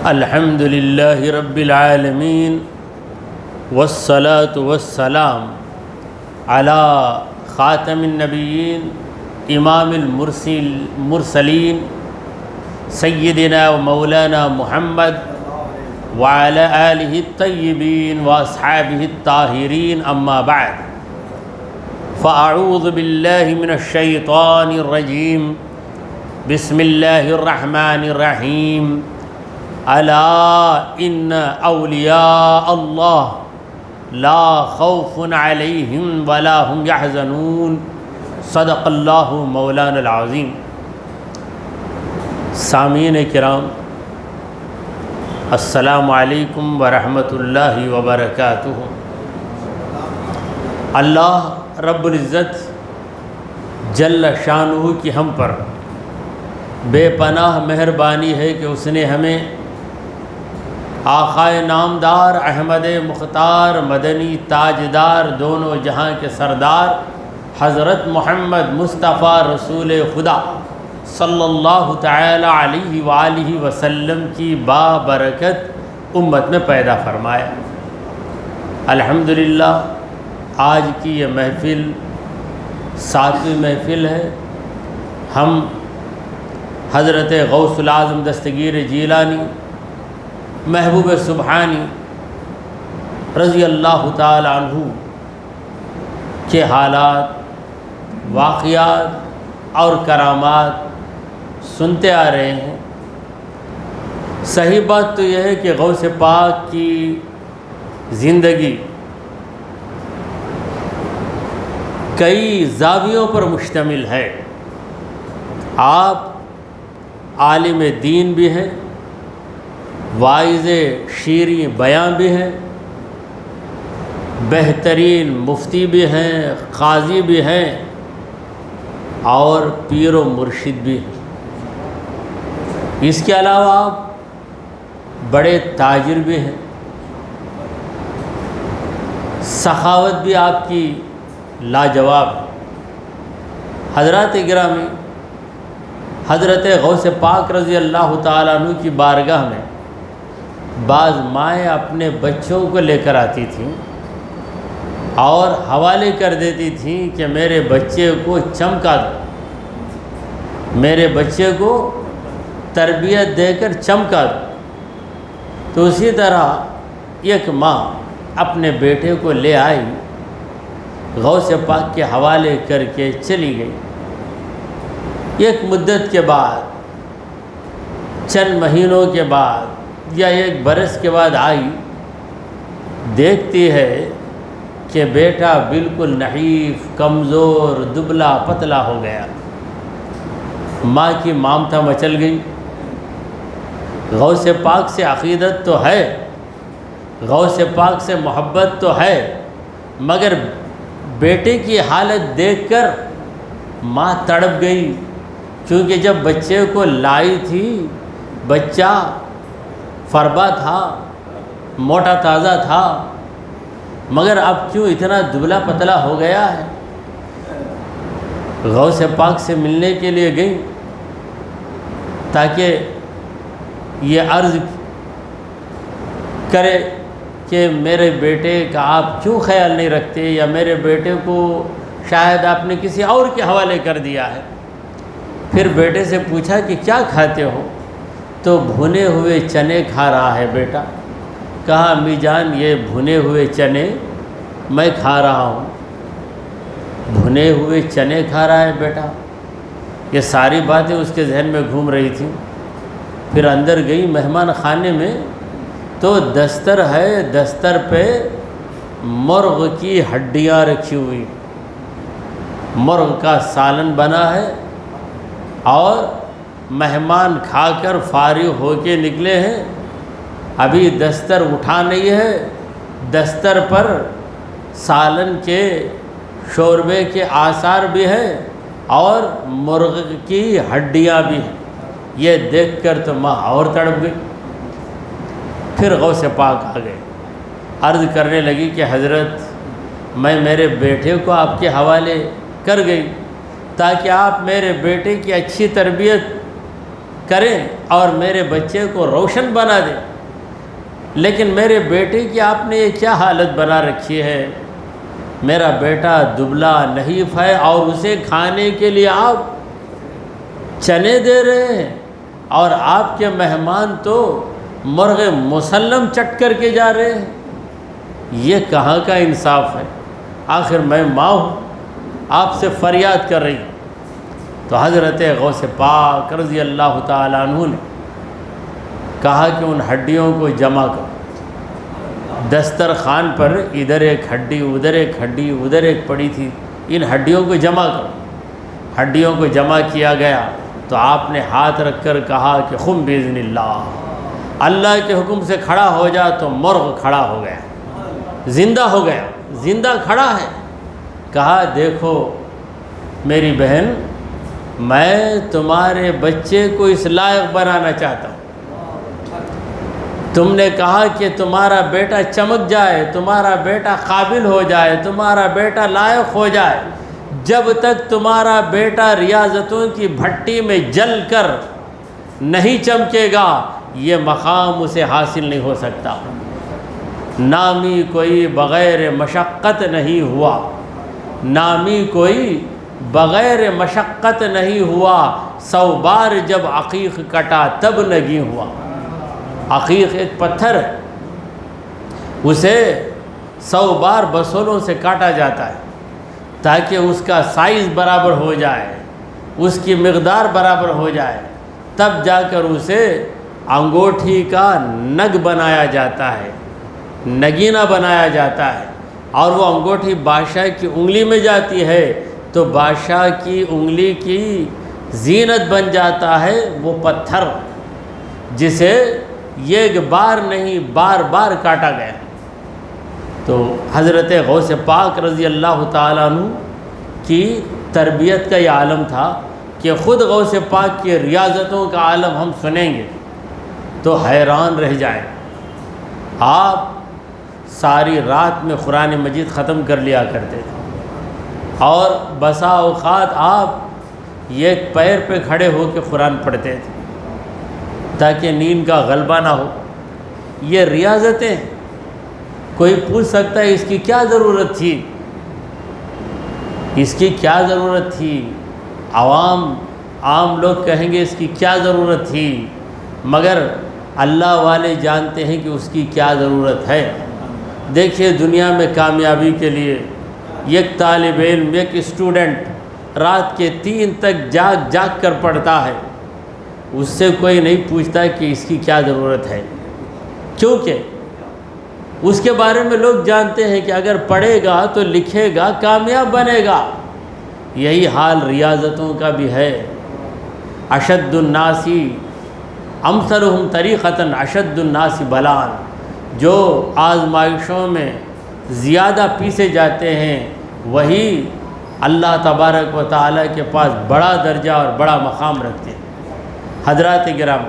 الحمد للہ رب العالمین والصلاة والسلام علی خاتم النبیین امام المرسلین سیدنا و مولانا محمد وعلی آلہ الطیبین واصحابہ الطاہرین اما بعد فاعوذ باللہ من الشیطان الرجیم بسم اللہ الرحمن الرحیم الا ان اولیاء اللہ لا خوف علیہم ولا هم یحزنون صدق اللہ مولانا العظیم۔ سامعین کرام، السلام علیکم ورحمۃ اللہ وبرکاتہ۔ اللہ رب العزت جل شانہ کی ہم پر بے پناہ مہربانی ہے کہ اس نے ہمیں آقائے نامدار احمد مختار مدنی تاجدار دونوں جہاں کے سردار حضرت محمد مصطفیٰ رسول خدا صلی اللہ تعالی علیہ وآلہ وسلم کی بابرکت امت میں پیدا فرمایا۔ الحمدللہ آج کی یہ محفل 7ویں محفل ہے۔ ہم حضرت غوث العظم دستگیر جیلانی محبوب سبحانی رضی اللہ تعالی عنہ کے حالات، واقعات اور کرامات سنتے آ رہے ہیں۔ صحیح بات تو یہ ہے کہ غوث پاک کی زندگی کئی زاویوں پر مشتمل ہے۔ آپ عالم دین بھی ہیں، واعظ شیریں بیاں بھی ہیں، بہترین مفتی بھی ہیں، قاضی بھی ہیں اور پیر و مرشد بھی ہیں۔ اس کے علاوہ آپ بڑے تاجر بھی ہیں۔ سخاوت بھی آپ کی لاجواب ہے۔ حضرات گرامی، حضرت غوث پاک رضی اللہ تعالیٰ عنہ کی بارگاہ میں بعض مائیں اپنے بچوں کو لے کر آتی تھیں اور حوالے کر دیتی تھیں کہ میرے بچے کو چمکا دو، میرے بچے کو تربیت دے کر چمکا دو۔ تو اسی طرح ایک ماں اپنے بیٹے کو لے آئی، غوث پاک کے حوالے کر کے چلی گئی۔ ایک مدت کے بعد، چند مہینوں کے بعد یا ایک برس کے بعد آئی، دیکھتی ہے کہ بیٹا بالکل نحیف، کمزور، دبلا پتلا ہو گیا۔ ماں کی مامتا مچل گئی۔ غوث پاک سے عقیدت تو ہے، غوث پاک سے محبت تو ہے، مگر بیٹے کی حالت دیکھ کر ماں تڑپ گئی، کیونکہ جب بچے کو لائی تھی بچہ فربا تھا، موٹا تازہ تھا، مگر اب کیوں اتنا دبلا پتلا ہو گیا ہے۔ غوث پاک سے ملنے کے لیے گئی تاکہ یہ عرض کرے کہ میرے بیٹے کا آپ کیوں خیال نہیں رکھتے، یا میرے بیٹے کو شاید آپ نے کسی اور کے حوالے کر دیا ہے۔ پھر بیٹے سے پوچھا کہ کیا کھاتے ہو؟ تو بھنے ہوئے چنے کھا رہا ہے بیٹا۔ کہا امی جان یہ بھنے ہوئے چنے میں کھا رہا ہوں۔ بھنے ہوئے چنے کھا رہا ہے بیٹا؟ یہ ساری باتیں اس کے ذہن میں گھوم رہی تھیں۔ پھر اندر گئی مہمان خانے میں، تو دستر ہے، دستر پہ مرغ کی ہڈیاں رکھی ہوئی، مرغ کا سالن بنا ہے، اور مہمان کھا کر فارغ ہو کے نکلے ہیں، ابھی دستر اٹھا نہیں ہے، دستر پر سالن کے شوربے کے آثار بھی ہیں اور مرغ کی ہڈیاں بھی ہیں۔ یہ دیکھ کر تو ماں اور تڑپ گئی۔ پھر غوث پاک آ گئے، عرض کرنے لگی کہ حضرت میں میرے بیٹے کو آپ کے حوالے کر گئی تاکہ آپ میرے بیٹے کی اچھی تربیت کریں اور میرے بچے کو روشن بنا دیں، لیکن میرے بیٹے کی آپ نے یہ کیا حالت بنا رکھی ہے؟ میرا بیٹا دبلا نحیف ہے اور اسے کھانے کے لیے آپ چنے دے رہے ہیں، اور آپ کے مہمان تو مرغ مسلم چٹ کر کے جا رہے ہیں۔ یہ کہاں کا انصاف ہے؟ آخر میں ماں ہوں، آپ سے فریاد کر رہی ہوں۔ تو حضرت غوث پاک رضی اللہ تعالیٰ عنہ نے کہا کہ ان ہڈیوں کو جمع کرو۔ دسترخوان پر ادھر ایک ہڈی، ادھر ایک ہڈی، ادھر ایک پڑی تھی، ان ہڈیوں کو جمع کرو۔ ہڈیوں کو جمع کیا گیا تو آپ نے ہاتھ رکھ کر کہا کہ قم باذن اللہ، اللہ کے حکم سے کھڑا ہو جا، تو مرغ کھڑا ہو گیا، زندہ ہو گیا، زندہ کھڑا ہے۔ کہا دیکھو میری بہن، میں تمہارے بچے کو اس لائق بنانا چاہتا ہوں۔ تم نے کہا کہ تمہارا بیٹا چمک جائے، تمہارا بیٹا قابل ہو جائے، تمہارا بیٹا لائق ہو جائے۔ جب تک تمہارا بیٹا ریاضتوں کی بھٹی میں جل کر نہیں چمکے گا، یہ مقام اسے حاصل نہیں ہو سکتا۔ نامی کوئی بغیر مشقت نہیں ہوا، نامی کوئی بغیر مشقت نہیں ہوا، 100 بار جب عقیق کٹا تب نگیں ہوا۔ عقیق ایک پتھر ہے، اسے 100 بار بسولوں سے کاٹا جاتا ہے تاکہ اس کا سائز برابر ہو جائے، اس کی مقدار برابر ہو جائے، تب جا کر اسے انگوٹھی کا نگ بنایا جاتا ہے، نگینہ بنایا جاتا ہے، اور وہ انگوٹھی بادشاہ کی انگلی میں جاتی ہے تو بادشاہ کی انگلی کی زینت بن جاتا ہے وہ پتھر، جسے ایک بار نہیں بار بار کاٹا گیا۔ تو حضرت غوث پاک رضی اللہ تعالیٰ عنہ کی تربیت کا یہ عالم تھا کہ خود غوث پاک کی ریاضتوں کا عالم ہم سنیں گے تو حیران رہ جائیں۔ آپ ساری رات میں قرآن مجید ختم کر لیا کرتے تھے، اور بسا اوقات آپ ایک پیر پہ کھڑے ہو کے قرآن پڑھتے تھے تاکہ نیند کا غلبہ نہ ہو۔ یہ ریاضتیں، کوئی پوچھ سکتا ہے اس کی کیا ضرورت تھی؟ اس کی کیا ضرورت تھی؟ عام لوگ کہیں گے اس کی کیا ضرورت تھی، مگر اللہ والے جانتے ہیں کہ اس کی کیا ضرورت ہے۔ دیکھیے دنیا میں کامیابی کے لیے ایک طالب علم، ایک اسٹوڈنٹ رات کے 3 تک جاگ کر پڑھتا ہے، اس سے کوئی نہیں پوچھتا کہ اس کی کیا ضرورت ہے، کیونکہ اس کے بارے میں لوگ جانتے ہیں کہ اگر پڑھے گا تو لکھے گا، کامیاب بنے گا۔ یہی حال ریاضتوں کا بھی ہے۔ اشد الناس امثلهم طریقۃ اشد الناس بلاء، جو آزمائشوں میں زیادہ پیسے جاتے ہیں وہی اللہ تبارک و تعالیٰ کے پاس بڑا درجہ اور بڑا مقام رکھتے ہیں۔ حضرات کرام،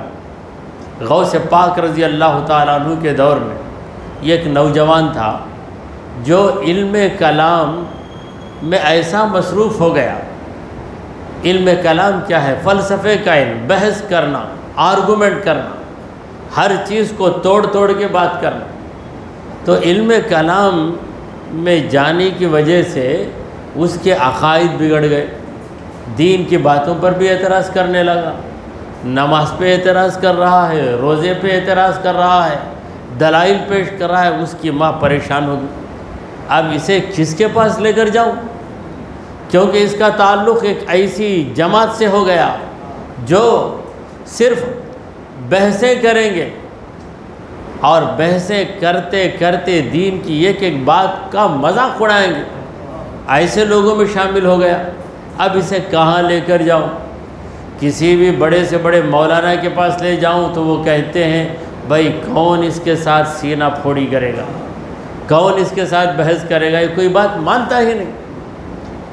غوث پاک رضی اللہ تعالیٰ عنہ کے دور میں ایک نوجوان تھا جو علم کلام میں ایسا مصروف ہو گیا۔ علم کلام کیا ہے؟ فلسفے کا علم، بحث کرنا، آرگومنٹ کرنا، ہر چیز کو توڑ توڑ کے بات کرنا۔ تو علم کلام میں جانے کی وجہ سے اس کے عقائد بگڑ گئے، دین کی باتوں پر بھی اعتراض کرنے لگا، نماز پہ اعتراض کر رہا ہے، روزے پہ اعتراض کر رہا ہے، دلائل پیش کر رہا ہے۔ اس کی ماں پریشان ہو گئی، اب اسے کس کے پاس لے کر جاؤں؟ کیونکہ اس کا تعلق ایک ایسی جماعت سے ہو گیا جو صرف بحثیں کریں گے، اور بحثیں کرتے کرتے دین کی ایک ایک بات کا مذاق اڑائیں گے۔ ایسے لوگوں میں شامل ہو گیا۔ اب اسے کہاں لے کر جاؤں؟ کسی بھی بڑے سے بڑے مولانا کے پاس لے جاؤں تو وہ کہتے ہیں بھائی کون اس کے ساتھ سینہ پھوڑی کرے گا، کون اس کے ساتھ بحث کرے گا، یہ کوئی بات مانتا ہی نہیں۔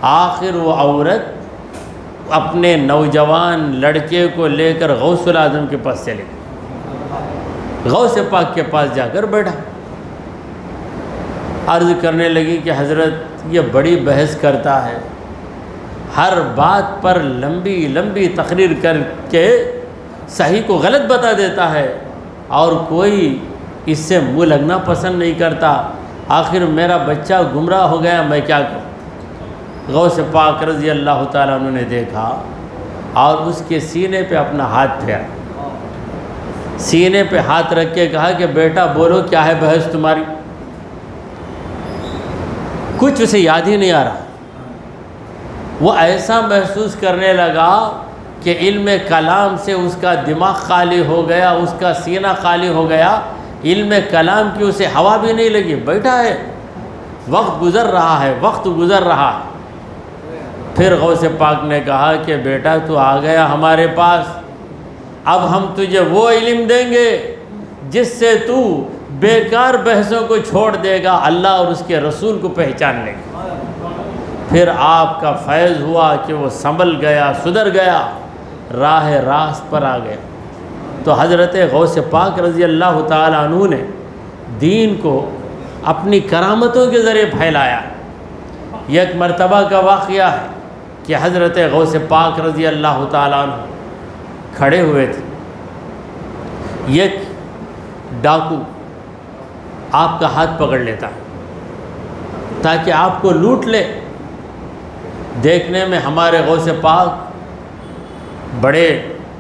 آخر وہ عورت اپنے نوجوان لڑکے کو لے کر غوث الاعظم کے پاس چلے گئی، غوث پاک کے پاس جا کر بیٹھا، عرض کرنے لگی کہ حضرت یہ بڑی بحث کرتا ہے، ہر بات پر لمبی لمبی تقریر کر کے صحیح کو غلط بتا دیتا ہے اور کوئی اس سے منہ لگنا پسند نہیں کرتا۔ آخر میرا بچہ گمراہ ہو گیا، میں کیا کروں؟ غوث پاک رضی اللہ تعالیٰ عنہ نے دیکھا اور اس کے سینے پہ اپنا ہاتھ پھیرا، سینے پہ ہاتھ رکھ کے کہا کہ بیٹا بولو کیا ہے بحث تمہاری؟ کچھ اسے یاد ہی نہیں آ رہا۔ وہ ایسا محسوس کرنے لگا کہ علم کلام سے اس کا دماغ خالی ہو گیا، اس کا سینہ خالی ہو گیا، علم کلام کی اسے ہوا بھی نہیں لگی، بیٹھا ہے، وقت گزر رہا ہے، وقت گزر رہا ہے۔ پھر غوث پاک نے کہا کہ بیٹا تو آ گیا ہمارے پاس، اب ہم تجھے وہ علم دیں گے جس سے تو بیکار بحثوں کو چھوڑ دے گا، اللہ اور اس کے رسول کو پہچان لے گا۔ پھر آپ کا فیض ہوا کہ وہ سنبھل گیا، سدھر گیا، راہ راست پر آ گیا۔ تو حضرت غوث پاک رضی اللہ تعالیٰ عنہ نے دین کو اپنی کرامتوں کے ذریعے پھیلایا۔ یہ ایک مرتبہ کا واقعہ ہے کہ حضرت غوث پاک رضی اللہ تعالیٰ عنہ کھڑے ہوئے تھے، ایک ڈاکو آپ کا ہاتھ پکڑ لیتا تاکہ آپ کو لوٹ لے۔ دیکھنے میں ہمارے غوث پاک بڑے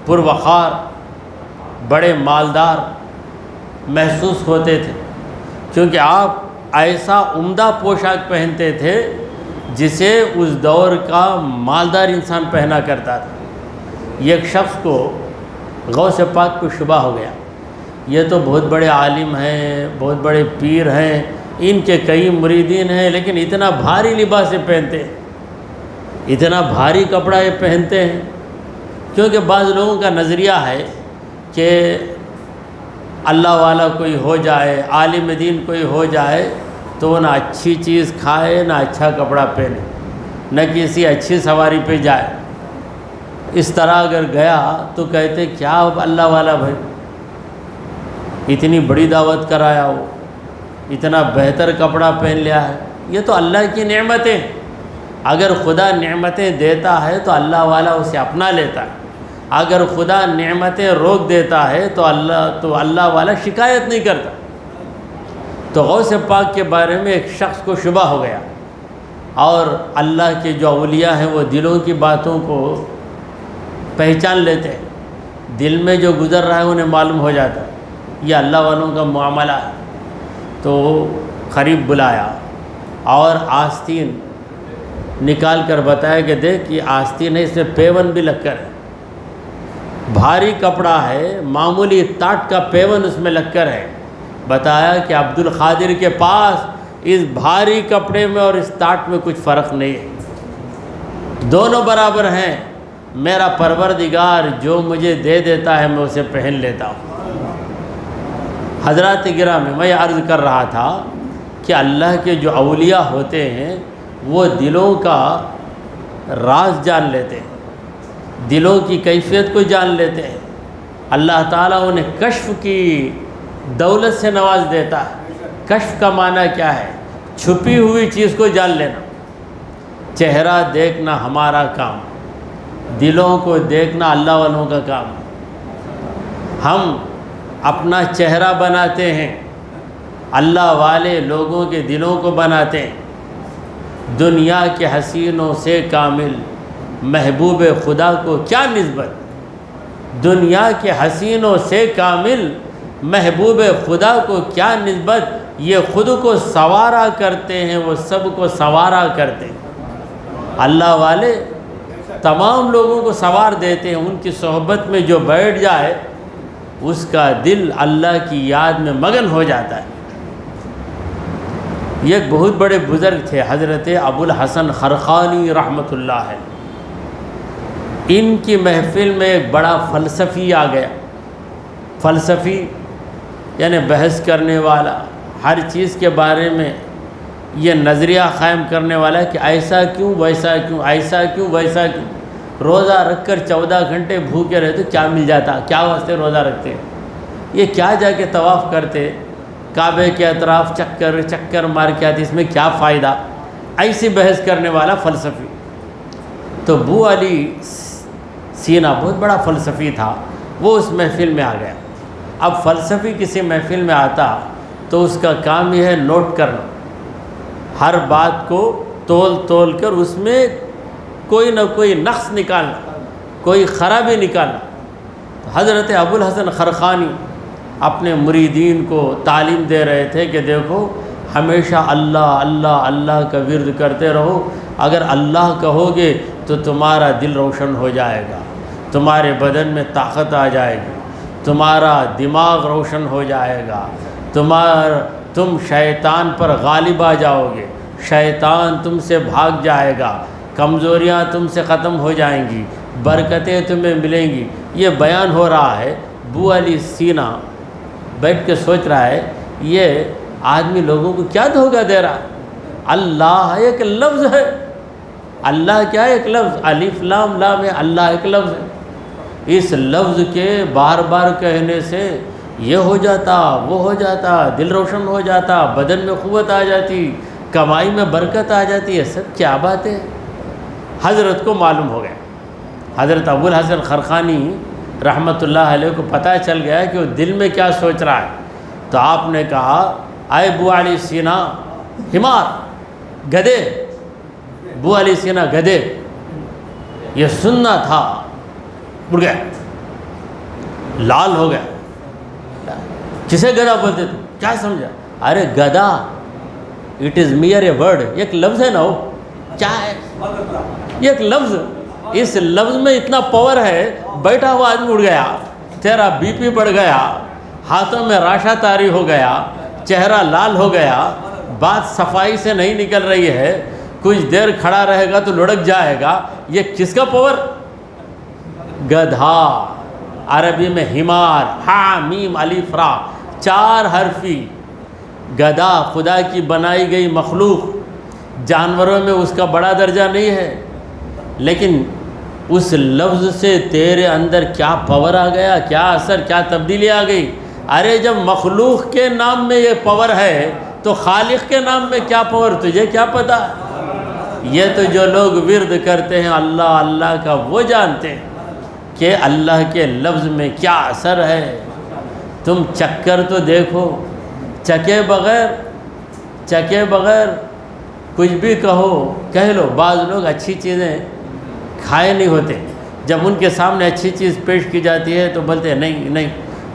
پروقار، بڑے مالدار محسوس ہوتے تھے، کیونکہ آپ ایسا عمدہ پوشاک پہنتے تھے جسے اس دور کا مالدار انسان پہنا کرتا تھا۔ ایک شخص کو غوث پاک کو شبہ ہو گیا، یہ تو بہت بڑے عالم ہیں، بہت بڑے پیر ہیں، ان کے کئی مریدین ہیں، لیکن اتنا بھاری لباس پہنتے ہیں، اتنا بھاری کپڑا یہ پہنتے ہیں۔ کیونکہ بعض لوگوں کا نظریہ ہے کہ اللہ والا کوئی ہو جائے، عالم دین کوئی ہو جائے تو نہ اچھی چیز کھائے، نہ اچھا کپڑا پہنے، نہ کسی اچھی سواری پہ جائے۔ اس طرح اگر گیا تو کہتے کیا اللہ والا بھائی، اتنی بڑی دعوت کرایا ہو، اتنا بہتر کپڑا پہن لیا ہے، یہ تو اللہ کی نعمتیں۔ اگر خدا نعمتیں دیتا ہے تو اللہ والا اسے اپنا لیتا ہے، اگر خدا نعمتیں روک دیتا ہے تو اللہ والا شکایت نہیں کرتا۔ تو غوث پاک کے بارے میں ایک شخص کو شبہ ہو گیا، اور اللہ کے جو اولیاء ہیں وہ دلوں کی باتوں کو پہچان لیتے ہیں، دل میں جو گزر رہا ہے انہیں معلوم ہو جاتا ہے، یہ اللہ والوں کا معاملہ ہے۔ تو قریب بلایا اور آستین نکال کر بتایا کہ دیکھ یہ آستین ہے، اس میں پیون بھی لگ کر ہے، بھاری کپڑا ہے، معمولی تاٹ کا پیون اس میں لگ کر ہے۔ بتایا کہ عبد القادر کے پاس اس بھاری کپڑے میں اور اس تاٹ میں کچھ فرق نہیں ہے، دونوں برابر ہیں، میرا پروردگار جو مجھے دے دیتا ہے میں اسے پہن لیتا ہوں۔ حضرات گرامی، میں عرض کر رہا تھا کہ اللہ کے جو اولیاء ہوتے ہیں وہ دلوں کا راز جان لیتے ہیں، دلوں کی کیفیت کو جان لیتے ہیں۔ اللہ تعالیٰ انہیں کشف کی دولت سے نواز دیتا ہے۔ کشف کا معنی کیا ہے؟ چھپی ہوئی چیز کو جان لینا۔ چہرہ دیکھنا ہمارا کام، دلوں کو دیکھنا اللہ والوں کا کام۔ ہم اپنا چہرہ بناتے ہیں، اللہ والے لوگوں کے دلوں کو بناتے ہیں۔ دنیا کے حسینوں سے کامل محبوب خدا کو کیا نسبت، دنیا کے حسینوں سے کامل محبوب خدا کو کیا نسبت، یہ خود کو سنوارا کرتے ہیں، وہ سب کو سنوارا کرتے ہیں۔ اللہ والے تمام لوگوں کو سنوار دیتے ہیں، ان کی صحبت میں جو بیٹھ جائے اس کا دل اللہ کی یاد میں مگن ہو جاتا ہے۔ یہ ایک بہت بڑے بزرگ تھے، حضرت ابو الحسن خرقانی رحمۃ اللہ علیہ۔ ان کی محفل میں ایک بڑا فلسفی آ گیا۔ فلسفی یعنی بحث کرنے والا، ہر چیز کے بارے میں یہ نظریہ قائم کرنے والا کہ ایسا کیوں، ویسا کیوں، ایسا کیوں، ویسا کیوں۔ روزہ رکھ کر 14 گھنٹے بھوکے رہتے کیا مل جاتا، کیا واسطے روزہ رکھتے، یہ کیا جا کے طواف کرتے، کعبے کے اطراف چکر مار کے آتے، اس میں کیا فائدہ، ایسی بحث کرنے والا فلسفی۔ تو بو علی سینا بہت بڑا فلسفی تھا، وہ اس محفل میں آ گیا۔ اب فلسفی کسی محفل میں آتا تو اس کا کام یہ ہے نوٹ کرنا، ہر بات کو تول تول کر اس میں کوئی نہ کوئی نقص نکالنا، کوئی خرابی نکالنا۔ حضرت ابوالحسن خرقانی اپنے مریدین کو تعلیم دے رہے تھے کہ دیکھو ہمیشہ اللہ اللہ اللہ کا ورد کرتے رہو، اگر اللہ کہو گے تو تمہارا دل روشن ہو جائے گا، تمہارے بدن میں طاقت آ جائے گی، تمہارا دماغ روشن ہو جائے گا، تم شیطان پر غالب آ جاؤ گے، شیطان تم سے بھاگ جائے گا، کمزوریاں تم سے ختم ہو جائیں گی، برکتیں تمہیں ملیں گی۔ یہ بیان ہو رہا ہے، ابو علی سینا بیٹھ کے سوچ رہا ہے یہ آدمی لوگوں کو کیا دھوکہ دے رہا ہے۔ اللہ ایک لفظ ہے، اللہ کیا ہے؟ ایک لفظ، الف لام لام ہے، اللہ ایک لفظ ہے۔ اس لفظ کے بار بار کہنے سے یہ ہو جاتا، وہ ہو جاتا، دل روشن ہو جاتا، بدن میں قوت آ جاتی، کمائی میں برکت آ جاتی، یہ سب کیا بات ہے؟ حضرت کو معلوم ہو گیا، حضرت ابوالحسن خرقانی رحمۃ اللہ علیہ کو پتہ چل گیا کہ وہ دل میں کیا سوچ رہا ہے۔ تو آپ نے کہا اے ابو علی سینا حمار، گدھے، ابو علی سینا گدھے، یہ سننا تھا۔ اڑ گیا، لال ہو گیا۔ کسے گدھا بولتے تم؟ کیا سمجھا؟ ارے گدھا it is mere a word, ایک لفظ ہے نا، وہ کیا ہے؟ یہ ایک لفظ، اس لفظ میں اتنا پاور ہے۔ بیٹھا ہوا آدمی اڑ گیا، تیرا بی پی بڑھ گیا، ہاتھوں میں راشا طاری ہو گیا، چہرہ لال ہو گیا، بات صفائی سے نہیں نکل رہی ہے، کچھ دیر کھڑا رہے گا تو لڑک جائے گا۔ یہ کس کا پاور؟ گدھا، عربی میں حمار، ہا میم الف را، 4 حرفی گدھا، خدا کی بنائی گئی مخلوق، جانوروں میں اس کا بڑا درجہ نہیں ہے، لیکن اس لفظ سے تیرے اندر کیا پاور آ گیا، کیا اثر، کیا تبدیلی آ گئی۔ ارے جب مخلوق کے نام میں یہ پاور ہے تو خالق کے نام میں کیا پاور، تجھے کیا پتہ؟ یہ تو جو لوگ ورد کرتے ہیں اللہ اللہ کا، وہ جانتے ہیں کہ اللہ کے لفظ میں کیا اثر ہے۔ تم چکر تو دیکھو، چکے بغیر کچھ بھی کہہ لو۔ بعض لوگ اچھی چیزیں کھائے نہیں ہوتے، جب ان کے سامنے اچھی چیز پیش کی جاتی ہے تو بولتے ہیں نہیں،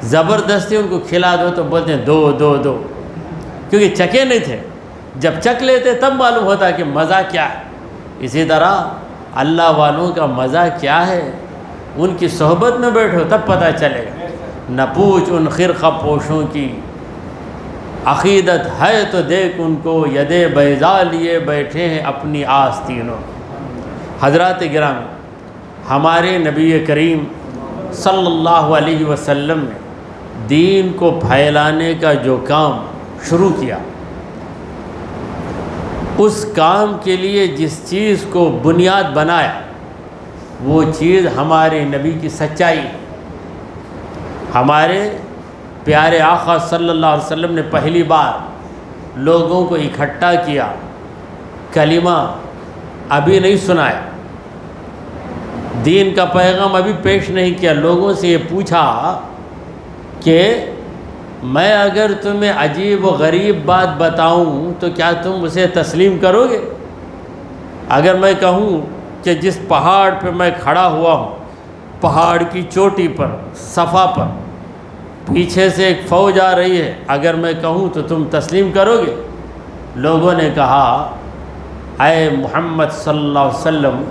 زبردستی ان کو کھلا دو تو بولتے ہیں دو، کیونکہ چکے نہیں تھے۔ جب چک لیتے تب معلوم ہوتا کہ مزہ کیا ہے۔ اسی طرح اللہ والوں کا مزہ کیا ہے، ان کی صحبت میں بیٹھو تب پتہ چلے گا۔ نہ پوچھ ان خرقہ پوشوں کی، عقیدت ہے تو دیکھ ان کو، یدے بیضا لیے بیٹھے ہیں اپنی آستینوں۔ حضرات گرامی، ہمارے نبی کریم صلی اللہ علیہ وسلم نے دین کو پھیلانے کا جو کام شروع کیا، اس کام کے لیے جس چیز کو بنیاد بنایا، وہ چیز ہمارے نبی کی سچائی۔ ہمارے پیارے آقا صلی اللہ علیہ وسلم نے پہلی بار لوگوں کو اکٹھا کیا، کلمہ ابھی نہیں سنایا، دین کا پیغام ابھی پیش نہیں کیا، لوگوں سے یہ پوچھا کہ میں اگر تمہیں عجیب و غریب بات بتاؤں تو کیا تم اسے تسلیم کرو گے؟ اگر میں کہوں کہ جس پہاڑ پہ میں کھڑا ہوا ہوں، پہاڑ کی چوٹی پر، صفا پر، پیچھے سے ایک فوج آ رہی ہے، اگر میں کہوں تو تم تسلیم کرو گے؟ لوگوں نے کہا اے محمد صلی اللہ علیہ وسلم،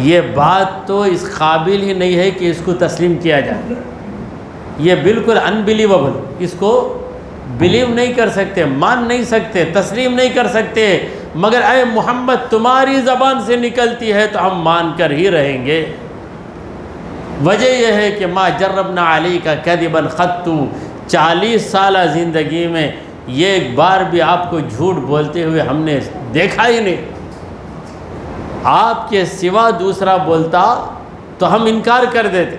یہ بات تو اس قابل ہی نہیں ہے کہ اس کو تسلیم کیا جائے، یہ بالکل انبلیویبل، اس کو بلیو نہیں کر سکتے، مان نہیں سکتے، تسلیم نہیں کر سکتے، مگر اے محمد تمہاری زبان سے نکلتی ہے تو ہم مان کر ہی رہیں گے۔ وجہ یہ ہے کہ ما جربنا علی کا کذبا قط، 40 سالہ زندگی میں یہ ایک بار بھی آپ کو جھوٹ بولتے ہوئے ہم نے دیکھا ہی نہیں۔ آپ کے سوا دوسرا بولتا تو ہم انکار کر دیتے،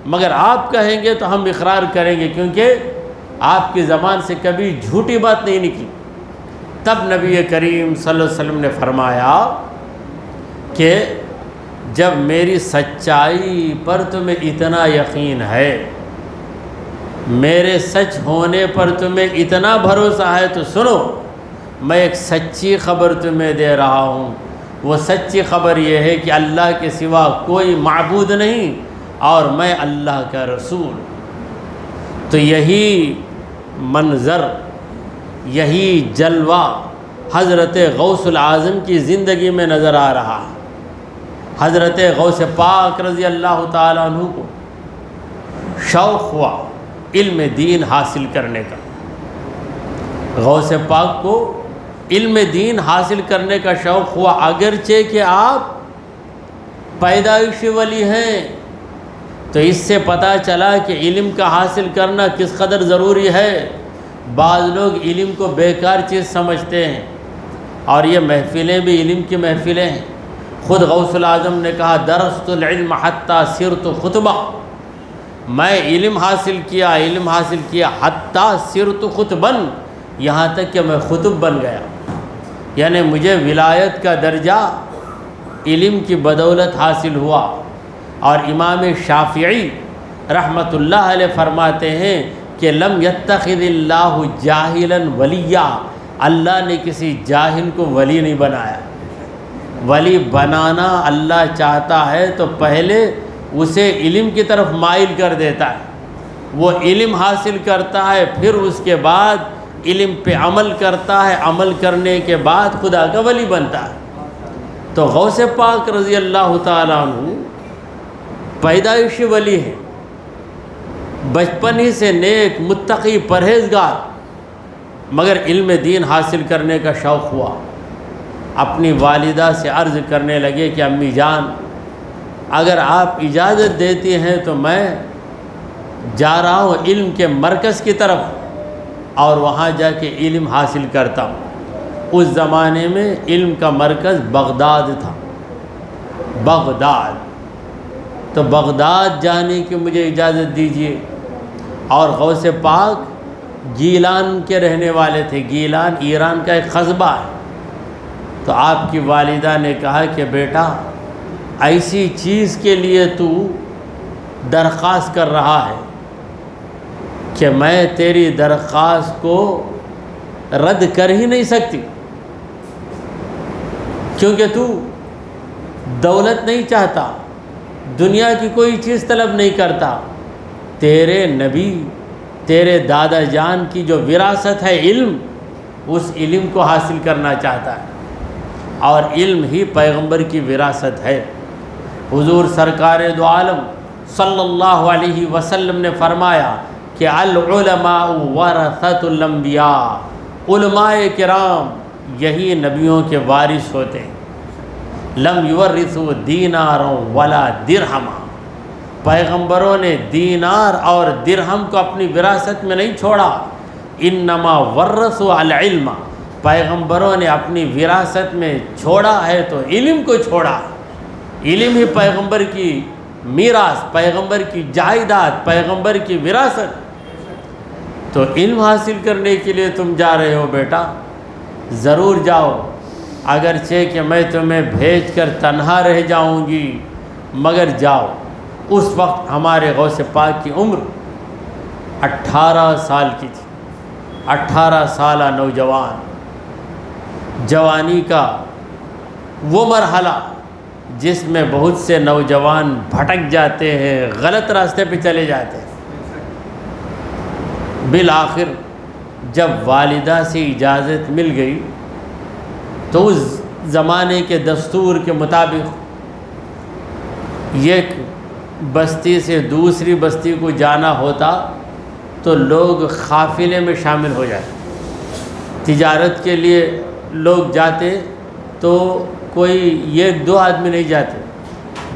مگر آپ کہیں گے تو ہم اقرار کریں گے، کیونکہ آپ کی زبان سے کبھی جھوٹی بات نہیں نکلی۔ تب نبی کریم صلی اللہ علیہ وسلم نے فرمایا کہ جب میری سچائی پر تمہیں اتنا یقین ہے، میرے سچ ہونے پر تمہیں اتنا بھروسہ ہے، تو سنو، میں ایک سچی خبر تمہیں دے رہا ہوں۔ وہ سچی خبر یہ ہے کہ اللہ کے سوا کوئی معبود نہیں اور میں اللہ کا رسول۔ تو یہی منظر، یہی جلوہ حضرت غوث العظم کی زندگی میں نظر آ رہا ہے۔ حضرت غوث پاک رضی اللہ تعالیٰ عنہ کو شوق ہوا علم دین حاصل کرنے کا۔ غوث پاک کو علم دین حاصل کرنے کا شوق ہوا، اگرچہ کہ آپ پیدائشی ولی ہیں۔ تو اس سے پتہ چلا کہ علم کا حاصل کرنا کس قدر ضروری ہے۔ بعض لوگ علم کو بیکار چیز سمجھتے ہیں، اور یہ محفلیں بھی علم کی محفلیں ہیں۔ خود غوث العظم نے کہا، درست العلم حتی صرت خطبہ، میں علم حاصل کیا حتی صرت خطباً، یہاں تک کہ میں خطب بن گیا۔ یعنی مجھے ولایت کا درجہ علم کی بدولت حاصل ہوا۔ اور امام شافعی رحمۃ اللہ علیہ فرماتے ہیں کہ لم یتخذ اللہ جاہلا ولیا، اللہ نے کسی جاہل کو ولی نہیں بنایا۔ ولی بنانا اللہ چاہتا ہے تو پہلے اسے علم کی طرف مائل کر دیتا ہے، وہ علم حاصل کرتا ہے، پھر اس کے بعد علم پہ عمل کرتا ہے، عمل کرنے کے بعد خدا کا ولی بنتا ہے۔ تو غوث پاک رضی اللہ تعالیٰ عنہ پیدائشی ولی ہے، بچپن ہی سے نیک، متقی، پرہیزگار، مگر علم دین حاصل کرنے کا شوق ہوا۔ اپنی والدہ سے عرض کرنے لگے کہ امی جان، اگر آپ اجازت دیتی ہیں تو میں جا رہا ہوں علم کے مرکز کی طرف اور وہاں جا کے علم حاصل کرتا ہوں۔ اس زمانے میں علم کا مرکز بغداد تھا، بغداد۔ تو بغداد جانے کی مجھے اجازت دیجیے۔ اور غوث پاک گیلان کے رہنے والے تھے۔ گیلان ایران کا ایک قصبہ ہے۔ تو آپ کی والدہ نے کہا کہ بیٹا، ایسی چیز کے لیے تو درخواست کر رہا ہے کہ میں تیری درخواست کو رد کر ہی نہیں سکتی، کیونکہ تو دولت نہیں چاہتا، دنیا کی کوئی چیز طلب نہیں کرتا۔ تیرے نبی، تیرے دادا جان کی جو وراثت ہے علم، اس علم کو حاصل کرنا چاہتا ہے، اور علم ہی پیغمبر کی وراثت ہے۔ حضور سرکار دو عالم صلی اللہ علیہ وسلم نے فرمایا کہ العلماء ورثۃ الانبیاء، علماء کرام یہی نبیوں کے وارث ہوتے ہیں۔ لم یورثوا دینارا ولا درہما، پیغمبروں نے دینار اور درہم کو اپنی وراثت میں نہیں چھوڑا۔ انما ورثوا العلم، پیغمبروں نے اپنی وراثت میں چھوڑا ہے تو علم کو چھوڑا۔ علم ہی پیغمبر کی میراث، پیغمبر کی جائیداد، پیغمبر کی وراثت۔ تو علم حاصل کرنے کے لیے تم جا رہے ہو بیٹا، ضرور جاؤ، اگرچہ کہ میں تمہیں بھیج کر تنہا رہ جاؤں گی، مگر جاؤ۔ اس وقت ہمارے غوث پاک کی عمر 18 سال کی تھی، 18 سالہ نوجوان، جوانی کا وہ مرحلہ جس میں بہت سے نوجوان بھٹک جاتے ہیں، غلط راستے پہ چلے جاتے ہیں۔ بالآخر جب والدہ سے اجازت مل گئی تو اس زمانے کے دستور کے مطابق ایک بستی سے دوسری بستی کو جانا ہوتا تو لوگ قافلے میں شامل ہو جاتے۔ تجارت کے لیے لوگ جاتے تو کوئی 1-2 آدمی نہیں جاتے،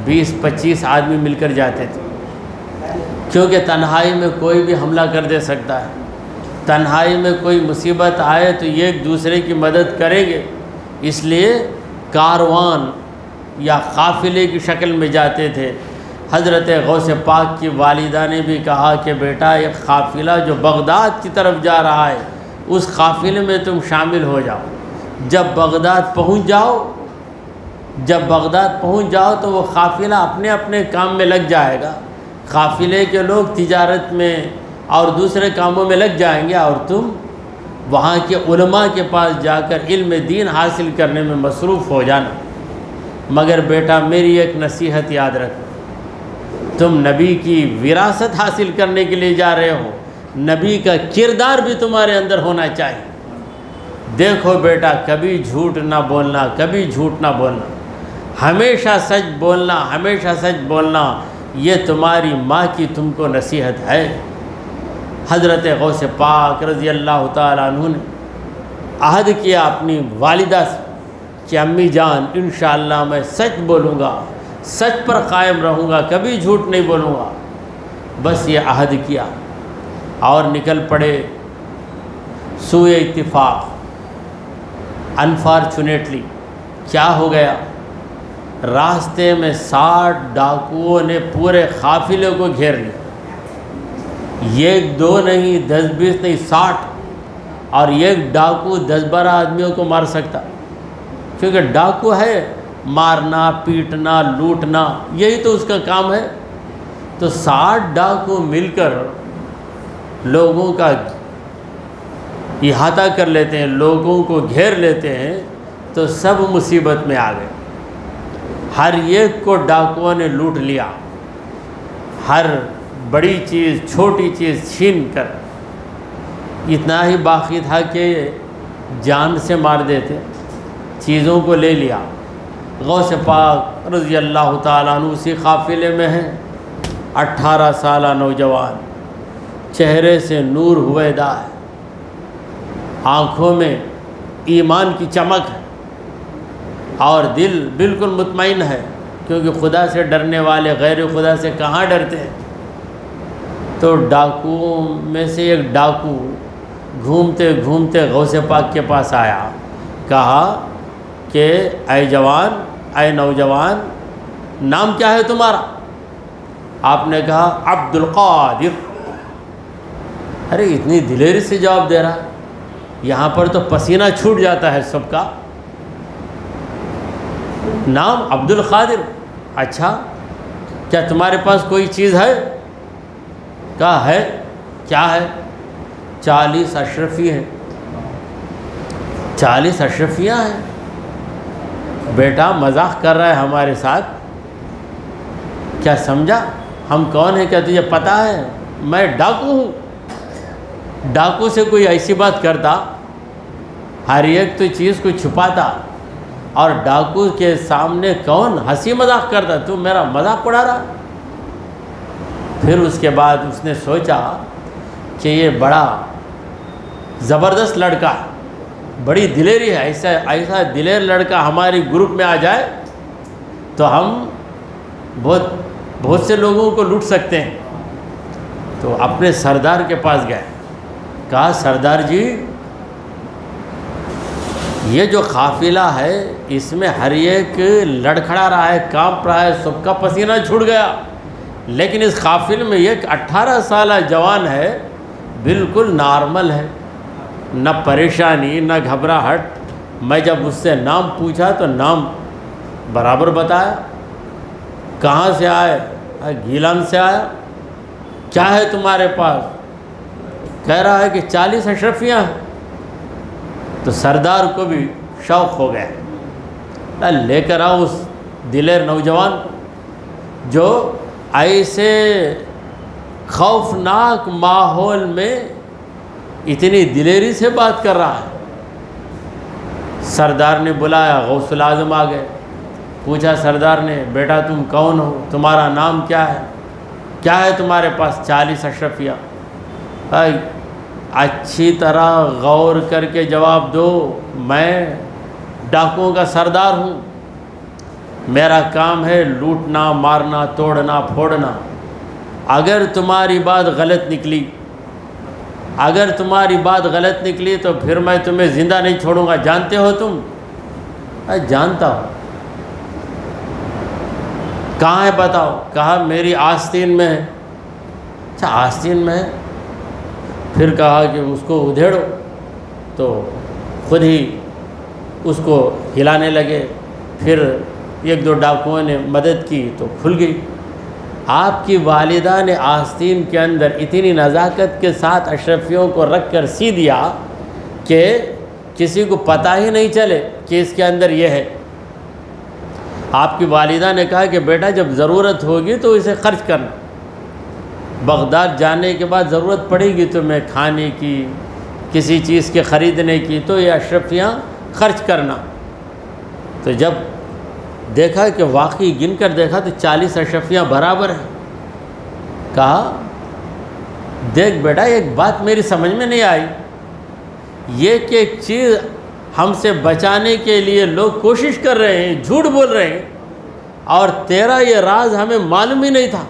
20-25 آدمی مل کر جاتے تھے، کیونکہ تنہائی میں کوئی بھی حملہ کر دے سکتا ہے۔ تنہائی میں کوئی مصیبت آئے تو ایک دوسرے کی مدد کریں گے، اس لیے کاروان یا قافلے کی شکل میں جاتے تھے۔ حضرت غوث پاک کی والدہ نے بھی کہا کہ بیٹا، ایک قافلہ جو بغداد کی طرف جا رہا ہے، اس قافلے میں تم شامل ہو جاؤ۔ جب بغداد پہنچ جاؤ جب بغداد پہنچ جاؤ تو وہ قافلہ اپنے اپنے کام میں لگ جائے گا، قافلے کے لوگ تجارت میں اور دوسرے کاموں میں لگ جائیں گے، اور تم وہاں کے علماء کے پاس جا کر علم دین حاصل کرنے میں مصروف ہو جانا۔ مگر بیٹا میری ایک نصیحت یاد رکھ، تم نبی کی وراثت حاصل کرنے کے لیے جا رہے ہو، نبی کا کردار بھی تمہارے اندر ہونا چاہیے۔ دیکھو بیٹا، کبھی جھوٹ نہ بولنا، کبھی جھوٹ نہ بولنا، ہمیشہ سچ بولنا، ہمیشہ سچ بولنا، یہ تمہاری ماں کی تم کو نصیحت ہے۔ حضرت غوث پاک رضی اللہ تعالیٰ عنہ نے عہد کیا اپنی والدہ سے کہ امی جان انشاءاللہ میں سچ بولوں گا، سچ پر قائم رہوں گا، کبھی جھوٹ نہیں بولوں گا۔ بس یہ عہد کیا اور نکل پڑے سوئے اتفاق۔ انفارچونیٹلی کیا ہو گیا، راستے میں 60 ڈاکوؤں نے پورے قافلے کو گھیر لیا، ایک دو نہیں، 10-20 نہیں، 60، اور ایک ڈاکو 10-12 آدمیوں کو مار سکتا، کیونکہ ڈاکو ہے مارنا، پیٹنا، لوٹنا، یہی تو اس کا کام ہے۔ تو 60 ڈاکو مل کر لوگوں کا احاطہ کر لیتے ہیں، لوگوں کو گھیر لیتے ہیں، تو سب مصیبت میں آ گئے۔ ہر ایک کو ڈاکوؤں نے لوٹ لیا، ہر بڑی چیز چھوٹی چیز چھین کر، اتنا ہی باقی تھا کہ جان سے مار دیتے، چیزوں کو لے لیا۔ غوث پاک رضی اللہ تعالیٰ عنہ اسی قافلے میں ہیں، 18 سالہ نوجوان، چہرے سے نور ہویدا ہے، آنکھوں میں ایمان کی چمک ہے، اور دل بالکل مطمئن ہے، کیونکہ خدا سے ڈرنے والے غیر خدا سے کہاں ڈرتے ہیں۔ تو ڈاکوؤں میں سے ایک ڈاکو گھومتے گھومتے غوث پاک کے پاس آیا، کہا کہ اے جوان، اے نوجوان، نام کیا ہے تمہارا؟ آپ نے کہا عبد القادر۔ ارے اتنی دلیری سے جواب دے رہا ہے، یہاں پر تو پسینہ چھوٹ جاتا ہے سب کا۔ نام عبد القادر، اچھا کیا تمہارے پاس کوئی چیز ہے؟ کہا ہے۔ کیا ہے؟ 40 اشرفی ہیں۔ 40 اشرفیاں ہیں؟ بیٹا مذاق کر رہا ہے ہمارے ساتھ، کیا سمجھا ہم کون ہیں؟ کیا تجھے پتہ ہے میں ڈاکو ہوں؟ ڈاکو سے کوئی ایسی بات کرتا؟ ہر ایک تو چیز کو چھپاتا، اور ڈاکو کے سامنے کون ہنسی مذاق کرتا؟ تو میرا مذاق اڑا رہا۔ پھر اس کے بعد اس نے سوچا کہ یہ بڑا زبردست لڑکا ہے، بڑی دلیری ہے، ایسا دلیر لڑکا ہماری گروپ میں آ جائے تو ہم بہت سے لوگوں کو لوٹ سکتے ہیں۔ تو اپنے سردار کے پاس گئے، کہا سردار جی یہ جو قافلہ ہے اس میں ہر ایک لڑکھڑا رہا ہے، کانپ رہا ہے، سب کا پسینہ چھوٹ گیا، لیکن اس قافلے میں ایک 18 سالہ جوان ہے، بالکل نارمل ہے، نہ پریشانی نہ گھبراہٹ۔ میں جب اس سے نام پوچھا تو نام برابر بتایا۔ کہاں سے آئے؟ گیلان سے آیا۔ کیا ہے تمہارے پاس؟ کہہ رہا ہے کہ 40 اشرفیاں ہیں۔ تو سردار کو بھی شوق ہو گیا، لے کر آؤ اس دلیر نوجوان جو ایسے خوفناک ماحول میں اتنی دلیری سے بات کر رہا ہے۔ سردار نے بلایا، غوث الاعظم آ گئے، پوچھا سردار نے بیٹا تم کون ہو، تمہارا نام کیا ہے، کیا ہے تمہارے پاس؟ 40 اشرفیاں۔ اچھی طرح غور کر کے جواب دو، میں ڈاکوؤں کا سردار ہوں، میرا کام ہے لوٹنا، مارنا، توڑنا، پھوڑنا۔ اگر تمہاری بات غلط نکلی، اگر تمہاری بات غلط نکلی تو پھر میں تمہیں زندہ نہیں چھوڑوں گا۔ جانتے ہو تم؟ جانتا ہوں۔ کہاں ہے بتاؤ؟ کہا میری آستین میں ہے۔ اچھا آستین میں ہے؟ پھر کہا کہ اس کو ادھیڑو، تو خود ہی اس کو ہلانے لگے، پھر ایک دو ڈاکوؤں نے مدد کی تو کھل گئی۔ آپ کی والدہ نے آستین کے اندر اتنی نزاکت کے ساتھ اشرفیوں کو رکھ کر سی دیا کہ کسی کو پتہ ہی نہیں چلے کہ اس کے اندر یہ ہے۔ آپ کی والدہ نے کہا کہ بیٹا جب ضرورت ہوگی تو اسے خرچ کرنا، بغداد جانے کے بعد ضرورت پڑے گی تمہیں کھانے کی، کسی چیز کے خریدنے کی، تو یہ اشرفیاں خرچ کرنا۔ تو جب دیکھا کہ واقعی گن کر دیکھا تو 40 اشرفیاں برابر ہیں۔ کہا دیکھ بیٹا ایک بات میری سمجھ میں نہیں آئی، یہ کہ ایک چیز ہم سے بچانے کے لیے لوگ کوشش کر رہے ہیں، جھوٹ بول رہے ہیں، اور تیرا یہ راز ہمیں معلوم ہی نہیں تھا،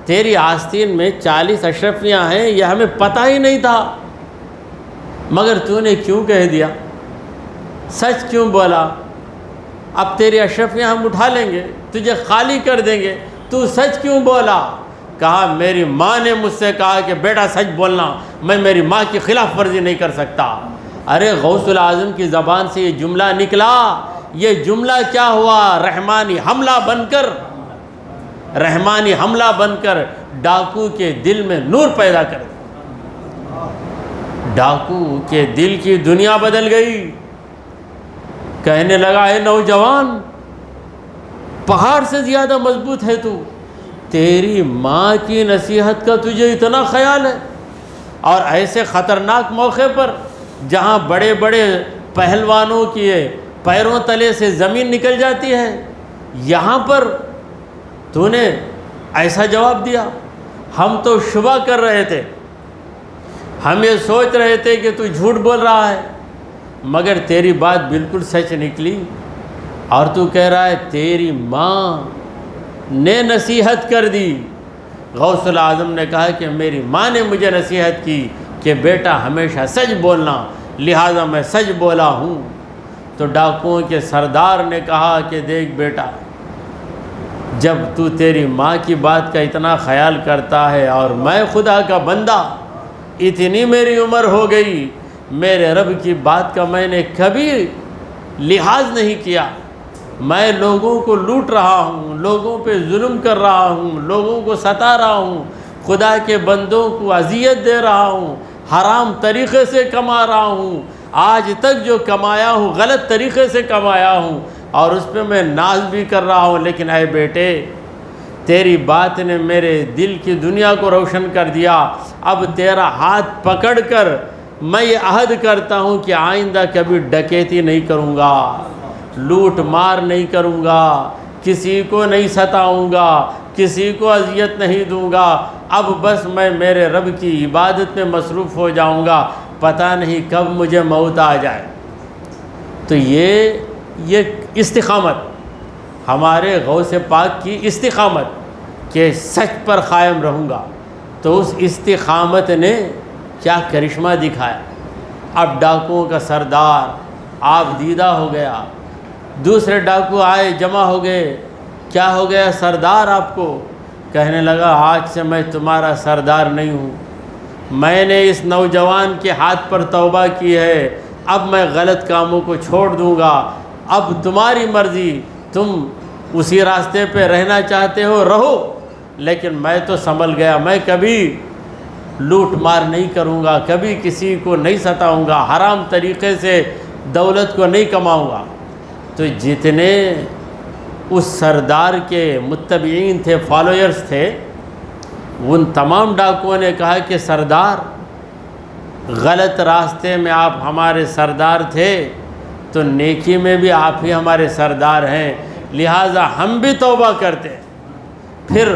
تیری آستین میں 40 اشرفیاں ہیں یہ ہمیں پتہ ہی نہیں تھا، مگر تو نے کیوں کہہ دیا، سچ کیوں بولا؟ اب تیری اشرفیاں ہم اٹھا لیں گے، تجھے خالی کر دیں گے، تو سچ کیوں بولا؟ کہا میری ماں نے مجھ سے کہا کہ بیٹا سچ بولنا، میں میری ماں کی خلاف ورزی نہیں کر سکتا۔ ارے غوث العظم کی زبان سے یہ جملہ نکلا، یہ جملہ کیا ہوا؟ رحمانی حملہ بن کر ڈاکو کے دل میں نور پیدا کر دیا۔ ڈاکو کے دل کی دنیا بدل گئی، کہنے لگا اے نوجوان، پہاڑ سے زیادہ مضبوط ہے تو، تیری ماں کی نصیحت کا تجھے اتنا خیال ہے، اور ایسے خطرناک موقع پر جہاں بڑے بڑے پہلوانوں کے پیروں تلے سے زمین نکل جاتی ہے، یہاں پر تو نے ایسا جواب دیا؟ ہم تو شبہ کر رہے تھے، ہم یہ سوچ رہے تھے کہ تو جھوٹ بول رہا ہے، مگر تیری بات بالکل سچ نکلی، اور تو کہہ رہا ہے تیری ماں نے نصیحت کر دی۔ غوث العظم نے کہا کہ میری ماں نے مجھے نصیحت کی کہ بیٹا ہمیشہ سچ بولنا، لہٰذا میں سچ بولا ہوں۔ تو ڈاکوؤں کے سردار نے کہا کہ دیکھ بیٹا، جب تو تیری ماں کی بات کا اتنا خیال کرتا ہے، اور میں خدا کا بندہ، اتنی میری عمر ہو گئی، میرے رب کی بات کا میں نے کبھی لحاظ نہیں کیا، میں لوگوں کو لوٹ رہا ہوں، لوگوں پہ ظلم کر رہا ہوں، لوگوں کو ستا رہا ہوں، خدا کے بندوں کو اذیت دے رہا ہوں، حرام طریقے سے کما رہا ہوں، آج تک جو کمایا ہوں غلط طریقے سے کمایا ہوں، اور اس پہ میں ناز بھی کر رہا ہوں، لیکن اے بیٹے تیری بات نے میرے دل کی دنیا کو روشن کر دیا، اب تیرا ہاتھ پکڑ کر میں یہ عہد کرتا ہوں کہ آئندہ کبھی ڈکیتی نہیں کروں گا، لوٹ مار نہیں کروں گا، کسی کو نہیں ستاؤں گا، کسی کو اذیت نہیں دوں گا، اب بس میں میرے رب کی عبادت میں مصروف ہو جاؤں گا، پتہ نہیں کب مجھے موت آ جائے۔ تو یہ استقامت، ہمارے غوث پاک کی استقامت کہ سچ پر قائم رہوں گا، تو اس استقامت نے کیا کرشمہ دکھایا۔ اب ڈاکوؤں کا سردار آپ دیدہ ہو گیا، دوسرے ڈاکو آئے جمع ہو گئے، کیا ہو گیا سردار آپ کو؟ کہنے لگا آج سے میں تمہارا سردار نہیں ہوں، میں نے اس نوجوان کے ہاتھ پر توبہ کی ہے، اب میں غلط کاموں کو چھوڑ دوں گا، اب تمہاری مرضی، تم اسی راستے پہ رہنا چاہتے ہو رہو، لیکن میں تو سنبھل گیا، میں کبھی لوٹ مار نہیں کروں گا، کبھی کسی کو نہیں ستاؤں گا، حرام طریقے سے دولت کو نہیں کماؤں گا۔ تو جتنے اس سردار کے متبعین تھے، فالوئرز تھے، ان تمام ڈاکوؤں نے کہا کہ سردار غلط راستے میں آپ ہمارے سردار تھے، تو نیکی میں بھی آپ ہی ہمارے سردار ہیں، لہٰذا ہم بھی توبہ کرتے ہیں۔ پھر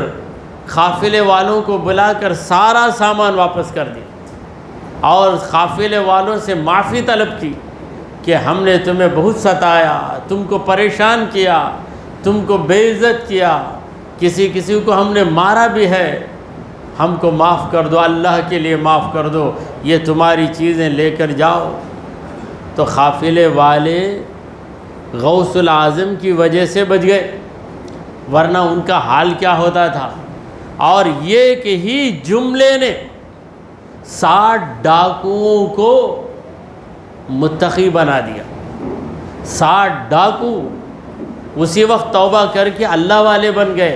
قافلے والوں کو بلا کر سارا سامان واپس کر دیا، اور قافلے والوں سے معافی طلب کی کہ ہم نے تمہیں بہت ستایا، تم کو پریشان کیا، تم کو بے عزت کیا، کسی کو ہم نے مارا بھی ہے، ہم کو معاف کر دو، اللہ کے لیے معاف کر دو، یہ تمہاری چیزیں لے کر جاؤ۔ تو قافلے والے غوث العظم کی وجہ سے بچ گئے، ورنہ ان کا حال کیا ہوتا تھا۔ اور یہ کہ ہی جملے نے 60 ڈاکوؤں کو متقی بنا دیا۔ 60 ڈاکو اسی وقت توبہ کر کے اللہ والے بن گئے۔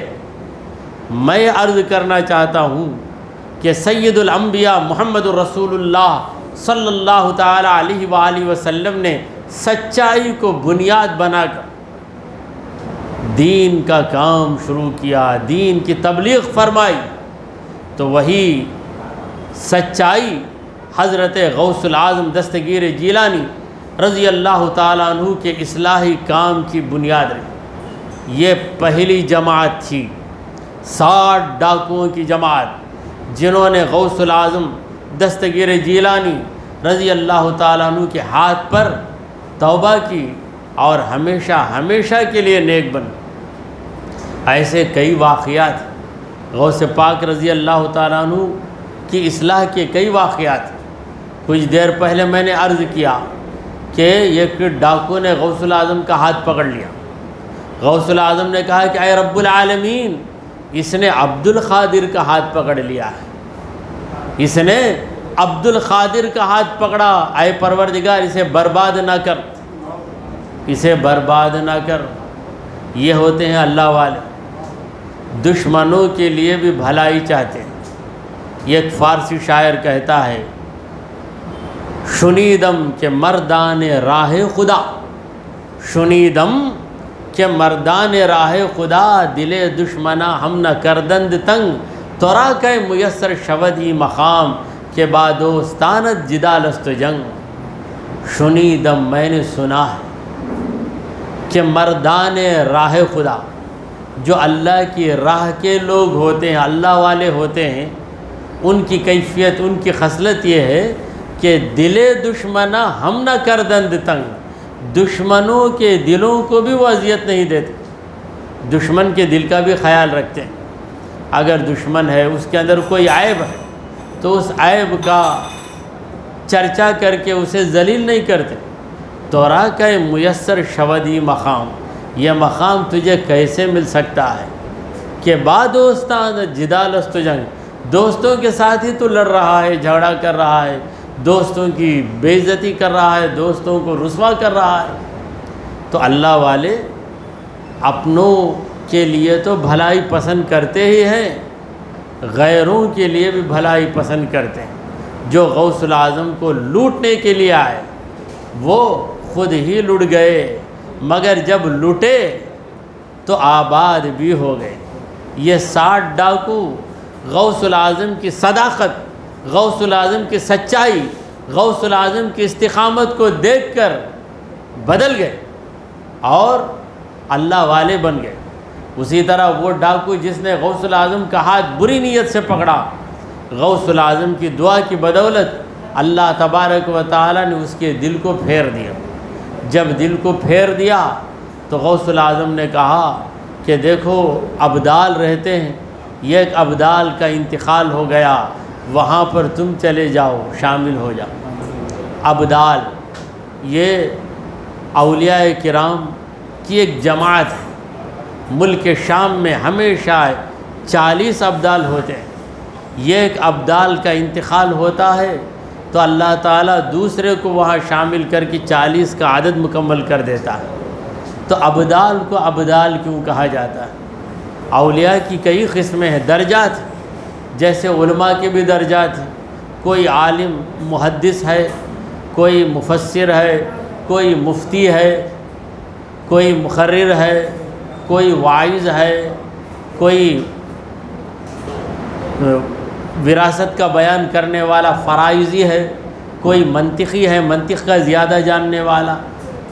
میں عرض کرنا چاہتا ہوں کہ سید الانبیاء محمد الرسول اللہ صلی اللہ تعالی علیہ وآلہ وسلم نے سچائی کو بنیاد بنا کر دین کا کام شروع کیا، دین کی تبلیغ فرمائی، تو وہی سچائی حضرت غوث العظم دستگیر جیلانی رضی اللہ تعالیٰ عنہ کے اصلاحی کام کی بنیاد رہی۔ یہ پہلی جماعت تھی، 60 ڈاکوؤں کی جماعت، جنہوں نے غوث العظم دستگیر جیلانی رضی اللہ تعالیٰ عنہ کے ہاتھ پر توبہ کی اور ہمیشہ ہمیشہ کے لیے نیک بن۔ ایسے کئی واقعات غوث پاک رضی اللہ تعالیٰ عنہ کی اصلاح کے کئی واقعات۔ کچھ دیر پہلے میں نے عرض کیا کہ ایک ڈاکو نے غوث العظم کا ہاتھ پکڑ لیا۔ غوث العظم نے کہا کہ اے رب العالمین، اس نے عبد القادر کا ہاتھ پکڑ لیا ہے، اس نے عبد القادر کا ہاتھ پکڑا، اے پروردگار اسے برباد نہ کر، اسے برباد نہ کر۔ یہ ہوتے ہیں اللہ والے، دشمنوں کے لیے بھی بھلائی چاہتے ہیں۔ یہ ایک فارسی شاعر کہتا ہے، شنیدم کہ مردان راہ خدا، شنیدم کہ مردان راہ خدا، دل دشمنا ہم نہ کردند تنگ، تورا کہ میسر شودی مقام کہ بادوستانت جدالست جنگ۔ شنیدم میں نے سنا ہے کہ مردان راہ خدا، جو اللہ کی راہ کے لوگ ہوتے ہیں، اللہ والے ہوتے ہیں، ان کی کیفیت، ان کی خصلت یہ ہے کہ دل دشمنا ہم نہ کردند تنگ، دشمنوں کے دلوں کو بھی وہ اذیت نہیں دیتے، دشمن کے دل کا بھی خیال رکھتے ہیں۔ اگر دشمن ہے، اس کے اندر کوئی عیب ہے تو اس عیب کا چرچا کر کے اسے ذلیل نہیں کرتے۔ تورا کہ میسر شودی مقام، یہ مقام تجھے کیسے مل سکتا ہے کہ بادوستان جدالست جنگ، دوستوں کے ساتھ ہی تو لڑ رہا ہے، جھگڑا کر رہا ہے، دوستوں کی بے عزتی کر رہا ہے، دوستوں کو رسوا کر رہا ہے۔ تو اللہ والے اپنوں کے لیے تو بھلائی پسند کرتے ہی ہیں، غیروں کے لیے بھی بھلائی پسند کرتے ہیں۔ جو غوث العظم کو لوٹنے کے لیے آئے وہ خود ہی لٹ گئے، مگر جب لٹے تو آباد بھی ہو گئے۔ یہ 60 ڈاکو غوث العظم کی صداقت، غوث العظم کی سچائی، غوث العظم کی استقامت کو دیکھ کر بدل گئے اور اللہ والے بن گئے۔ اسی طرح وہ ڈاکو جس نے غوث العظم کا ہاتھ بری نیت سے پکڑا، غوث العظم کی دعا کی بدولت اللہ تبارک و تعالی نے اس کے دل کو پھیر دیا۔ جب دل کو پھیر دیا تو غوث العظم نے کہا کہ دیکھو ابدال رہتے ہیں، یہ ایک ابدال کا انتقال ہو گیا، وہاں پر تم چلے جاؤ، شامل ہو جاؤ۔ ابدال یہ اولیاء کرام کی ایک جماعت ہے۔ ملک شام میں ہمیشہ 40 ابدال ہوتے ہیں۔ یہ ایک ابدال کا انتقال ہوتا ہے تو اللہ تعالیٰ دوسرے کو وہاں شامل کر کے 40 کا عدد مکمل کر دیتا ہے۔ تو ابدال کو ابدال کیوں کہا جاتا ہے؟ اولیاء کی کئی قسمیں ہیں، درجات ہیں، جیسے علماء کے بھی درجات ہیں۔ کوئی عالم محدث ہے، کوئی مفسر ہے، کوئی مفتی ہے، کوئی مقرر ہے، کوئی واعظ ہے، کوئی وراثت کا بیان کرنے والا فرائضی ہے، کوئی منطقی ہے، منطق کا زیادہ جاننے والا۔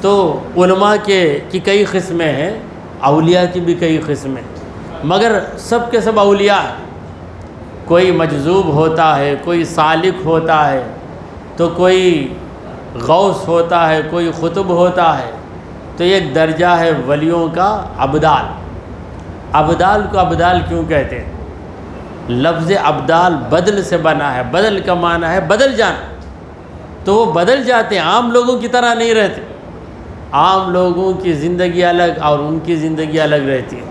تو علماء کی کئی قسمیں ہیں، اولیاء کی بھی کئی قسمیں، مگر سب کے سب اولیاء ہیں۔ کوئی مجذوب ہوتا ہے، کوئی سالک ہوتا ہے، تو کوئی غوث ہوتا ہے، کوئی قطب ہوتا ہے۔ تو ایک درجہ ہے ولیوں کا ابدال۔ ابدال کو ابدال کیوں کہتے ہیں؟ لفظ ابدال بدل سے بنا ہے، بدل کا معنی ہے بدل جانا، تو وہ بدل جاتے ہیں، عام لوگوں کی طرح نہیں رہتے۔ عام لوگوں کی زندگی الگ اور ان کی زندگی الگ رہتی ہے،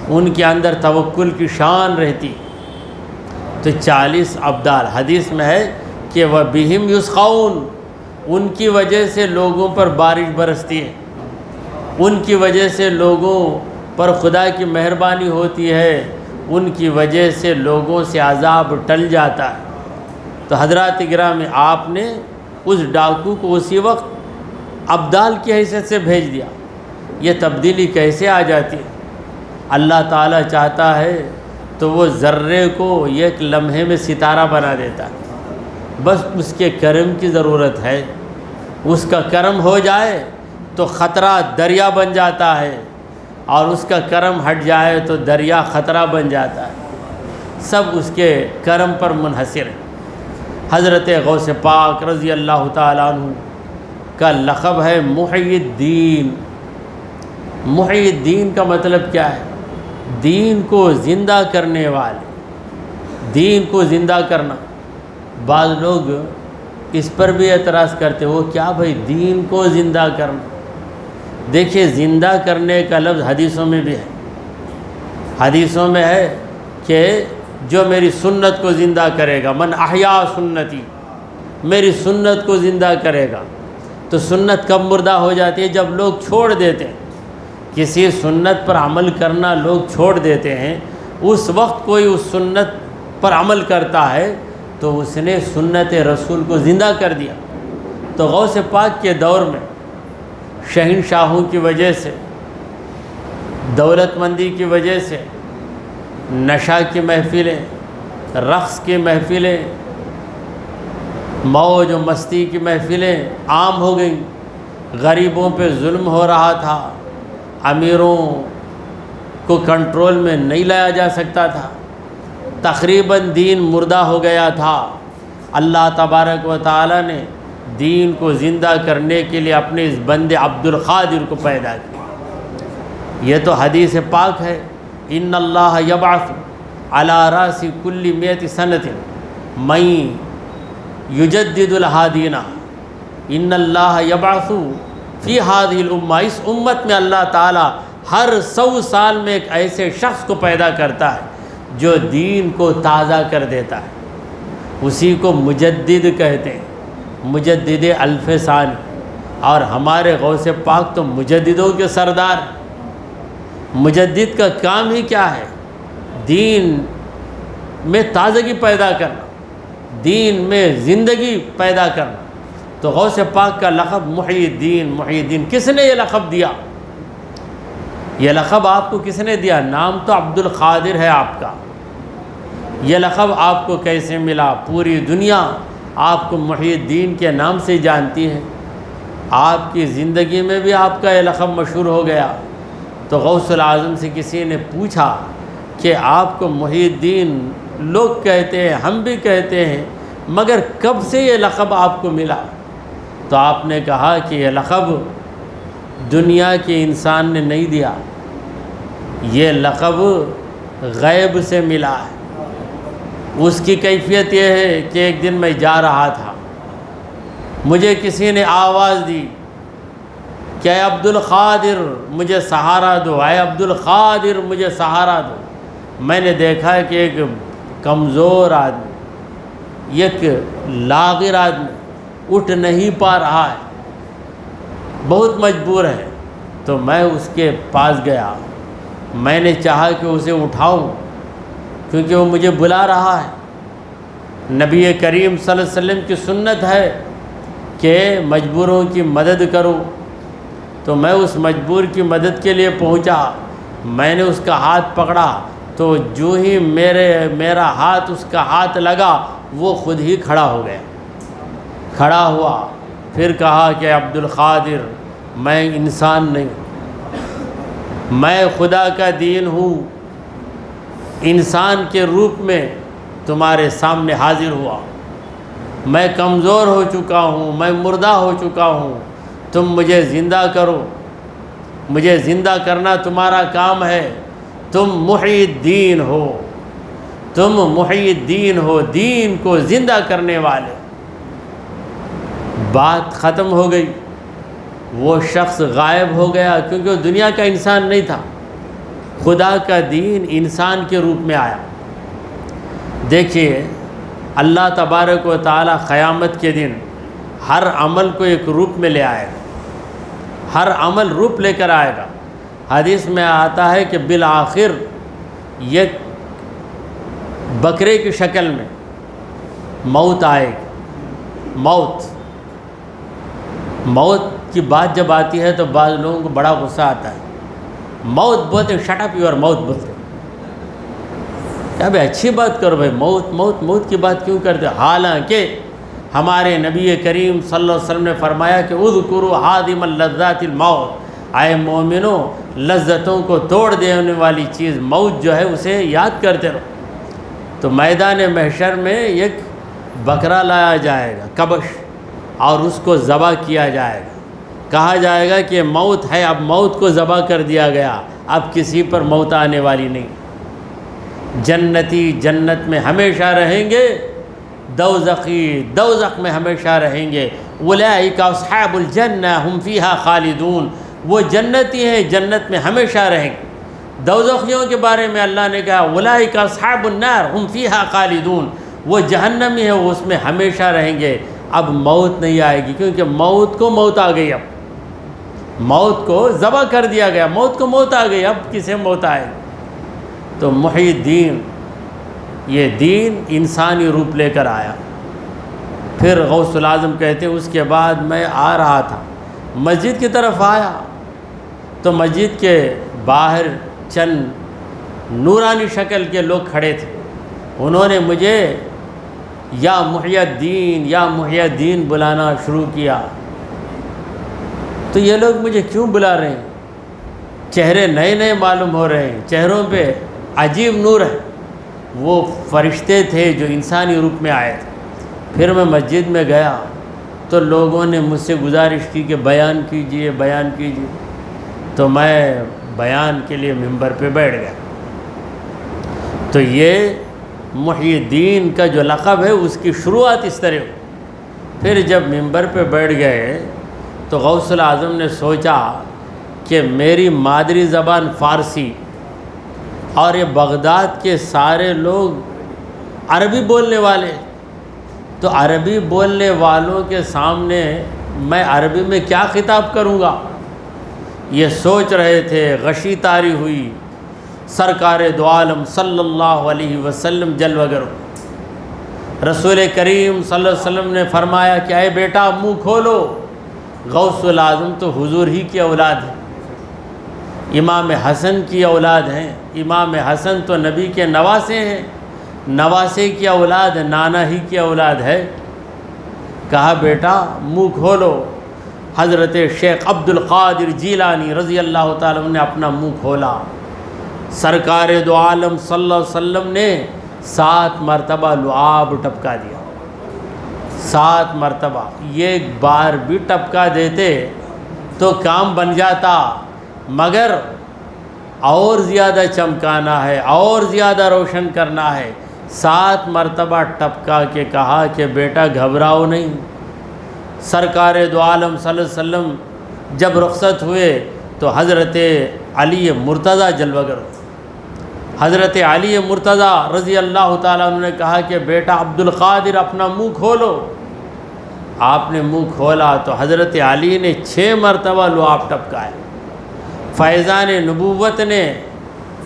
ان کے اندر توکل کی شان رہتی۔ تو 40 ابدال، حدیث میں ہے کہ وَبِهِمْ يُسْقَوْنَ، ان کی وجہ سے لوگوں پر بارش برستی ہے، ان کی وجہ سے لوگوں پر خدا کی مہربانی ہوتی ہے، ان کی وجہ سے لوگوں سے عذاب ٹل جاتا ہے۔ تو حضرات گرامی، آپ نے اس ڈاکو کو اسی وقت ابدال کی حیثیت سے بھیج دیا۔ یہ تبدیلی کیسے آ جاتی ہے؟ اللہ تعالیٰ چاہتا ہے تو وہ ذرے کو ایک لمحے میں ستارہ بنا دیتا ہے، بس اس کے کرم کی ضرورت ہے۔ اس کا کرم ہو جائے تو خطرہ دریا بن جاتا ہے، اور اس کا کرم ہٹ جائے تو دریا خطرہ بن جاتا ہے۔ سب اس کے کرم پر منحصر ہے۔ حضرت غوث پاک رضی اللہ تعالیٰ عنہ کا لقب ہے محی الدین۔ محی الدین کا مطلب کیا ہے؟ دین کو زندہ کرنے والے، دین کو زندہ کرنا۔ بعض لوگ اس پر بھی اعتراض کرتے، وہ کیا بھائی دین کو زندہ کرنا؟ دیکھیے، زندہ کرنے کا لفظ حدیثوں میں بھی ہے۔ حدیثوں میں ہے کہ جو میری سنت کو زندہ کرے گا، من احیا سنتی، میری سنت کو زندہ کرے گا۔ تو سنت کب مردہ ہو جاتی ہے؟ جب لوگ چھوڑ دیتے ہیں، کسی سنت پر عمل کرنا لوگ چھوڑ دیتے ہیں، اس وقت کوئی اس سنت پر عمل کرتا ہے تو اس نے سنت رسول کو زندہ کر دیا۔ تو غوث پاک کے دور میں شہنشاہوں کی وجہ سے، دولت مندی کی وجہ سے نشہ کی محفلیں، رقص کی محفلیں، موج و مستی کی محفلیں عام ہو گئیں۔ غریبوں پہ ظلم ہو رہا تھا، امیروں کو کنٹرول میں نہیں لایا جا سکتا تھا، تقریباً دین مردہ ہو گیا تھا۔ اللہ تبارک و تعالی نے دین کو زندہ کرنے کے لیے اپنے اس بندے عبد القادر کو پیدا کیا۔ یہ تو حدیث پاک ہے، ان اللہ یبعث علی راس کل مئۃ سنۃ من یجدد الہادین، ان اللہ یبعث فی ہذہ الامہ، اس امت میں اللہ تعالی ہر 100 سال میں ایک ایسے شخص کو پیدا کرتا ہے جو دین کو تازہ کر دیتا ہے۔ اسی کو مجدد کہتے ہیں، مجدد الف ثانی۔ اور ہمارے غوث پاک تو مجددوں کے سردار۔ مجدد کا کام ہی کیا ہے؟ دین میں تازگی پیدا کرنا، دین میں زندگی پیدا کرنا۔ تو غوث پاک کا لقب محی الدین، محی الدین کس نے یہ لقب دیا؟ یہ لقب آپ کو کس نے دیا؟ نام تو عبد القادر ہے آپ کا، یہ لقب آپ کو کیسے ملا؟ پوری دنیا آپ کو محی الدین کے نام سے جانتی ہے، آپ کی زندگی میں بھی آپ کا یہ لقب مشہور ہو گیا۔ تو غوث العظم سے کسی نے پوچھا کہ آپ کو محی الدین لوگ کہتے ہیں، ہم بھی کہتے ہیں، مگر کب سے یہ لقب آپ کو ملا؟ تو آپ نے کہا کہ یہ لقب دنیا کے انسان نے نہیں دیا، یہ لقب غیب سے ملا ہے۔ اس کی کیفیت یہ ہے کہ ایک دن میں جا رہا تھا، مجھے کسی نے آواز دی کہ اے عبد القادر مجھے سہارا دو، اے عبد القادر مجھے سہارا دو۔ میں نے دیکھا ہے کہ ایک کمزور آدمی، ایک لاغر آدمی اٹھ نہیں پا رہا ہے، بہت مجبور ہے۔ تو میں اس کے پاس گیا، میں نے چاہا کہ اسے اٹھاؤں کیونکہ وہ مجھے بلا رہا ہے۔ نبی کریم صلی اللہ علیہ وسلم کی سنت ہے کہ مجبوروں کی مدد کرو۔ تو میں اس مجبور کی مدد کے لیے پہنچا، میں نے اس کا ہاتھ پکڑا تو جو ہی میرا ہاتھ اس کا ہاتھ لگا وہ خود ہی کھڑا ہو گیا، کھڑا ہوا، پھر کہا کہ عبد القادر میں انسان نہیں، میں خدا کا دین ہوں، انسان کے روپ میں تمہارے سامنے حاضر ہوا، میں کمزور ہو چکا ہوں، میں مردہ ہو چکا ہوں، تم مجھے زندہ کرو، مجھے زندہ کرنا تمہارا کام ہے، تم محی الدین ہو، تم محی الدین ہو، دین کو زندہ کرنے والے۔ بات ختم ہو گئی، وہ شخص غائب ہو گیا کیونکہ وہ دنیا کا انسان نہیں تھا، خدا کا دین انسان کے روپ میں آیا۔ دیکھیے، اللہ تبارک و تعالی قیامت کے دن ہر عمل کو ایک روپ میں لے آئے گا، ہر عمل روپ لے کر آئے گا۔ حدیث میں آتا ہے کہ بالآخر یہ بکرے کی شکل میں موت آئے گی۔ موت کی بات جب آتی ہے تو بعض لوگوں کو بڑا غصہ آتا ہے، موت بولتے شٹ اپ یور موت بولتے، کیا بھائی اچھی بات کرو بھائی، موت کی بات کیوں کرتے؟ حالانکہ ہمارے نبی کریم صلی اللہ علیہ وسلم نے فرمایا کہ اذکروا ہادم اللذات الموت، اے مومنو لذتوں کو توڑ دینے والی چیز موت جو ہے اسے یاد کرتے رہو۔ تو میدان محشر میں ایک بکرا لایا جائے گا، کبش، اور اس کو ذبح کیا جائے گا، کہا جائے گا کہ موت ہے، اب موت کو ذبح کر دیا گیا، اب کسی پر موت آنے والی نہیں۔ جنتی جنت میں ہمیشہ رہیں گے، دوزخی دوزخ میں ہمیشہ رہیں گے۔ اولئک اصحاب الجنہ ہم فیہا خالدون، وہ جنتی ہیں، جنت میں ہمیشہ رہیں گے۔ دوزخیوں کے بارے میں اللہ نے کہا اولئک اصحاب النار ہم فیہا خالدون، وہ جہنمی ہے، وہ اس میں ہمیشہ رہیں گے۔ اب موت نہیں آئے گی، کیونکہ موت کو موت آ گئی، اب موت کو ذبح کر دیا گیا، موت کو موت آ گئی، اب کسے موت آئے گی؟ تو محی الدین، یہ دین انسانی روپ لے کر آیا۔ پھر غوث الاعظم کہتے ہیں اس کے بعد میں آ رہا تھا، مسجد کی طرف آیا تو مسجد کے باہر چند نورانی شکل کے لوگ کھڑے تھے، انہوں نے مجھے یا محی الدین یا محی الدین بلانا شروع کیا۔ تو یہ لوگ مجھے کیوں بلا رہے ہیں؟ چہرے نئے نئے معلوم ہو رہے ہیں، چہروں پہ عجیب نور ہے، وہ فرشتے تھے جو انسانی روپ میں آئے تھے۔ پھر میں مسجد میں گیا تو لوگوں نے مجھ سے گزارش کی کہ بیان کیجئے بیان کیجئے، تو میں بیان کے لیے ممبر پہ بیٹھ گیا۔ تو یہ محی الدین کا جو لقب ہے اس کی شروعات اس طرح ہوئی۔ پھر جب ممبر پہ بیٹھ گئے تو غوث الاعظم نے سوچا کہ میری مادری زبان فارسی اور یہ بغداد کے سارے لوگ عربی بولنے والے، تو عربی بولنے والوں کے سامنے میں عربی میں کیا خطاب کروں گا؟ یہ سوچ رہے تھے، غشی طاری ہوئی، سرکار دو عالم صلی اللہ علیہ وسلم جلوہ گر، رسول کریم صلی اللہ علیہ وسلم نے فرمایا کہ اے بیٹا منہ کھولو۔ غوث الاعظم تو حضور ہی کی اولاد ہے، امام حسن کی اولاد ہیں، امام حسن تو نبی کے نواسے ہیں، نواسے کی اولاد نانا ہی کی اولاد ہے۔ کہا بیٹا منہ کھولو۔ حضرت شیخ عبد القادر جیلانی رضی اللہ تعالیٰ عنہ نے اپنا منہ کھولا، سرکار دو عالم صلی اللہ علیہ وسلم نے 7 مرتبہ لعاب ٹپکا دیا، 7 مرتبہ۔ یہ بار بھی ٹپکا دیتے تو کام بن جاتا، مگر اور زیادہ چمکانا ہے، اور زیادہ روشن کرنا ہے۔ 7 مرتبہ ٹپکا کے کہا کہ بیٹا گھبراؤ نہیں۔ سرکار دو عالم صلی اللہ علیہ وسلم جب رخصت ہوئے تو حضرت علی مرتضیٰ جلوہ گر، حضرت علی مرتضیٰ رضی اللہ تعالیٰ عنہ نے کہا کہ بیٹا عبد القادر اپنا منہ کھولو۔ آپ نے منہ کھولا تو حضرت علی نے 6 مرتبہ لعاب ٹپکائے۔ فیضان نبوت نے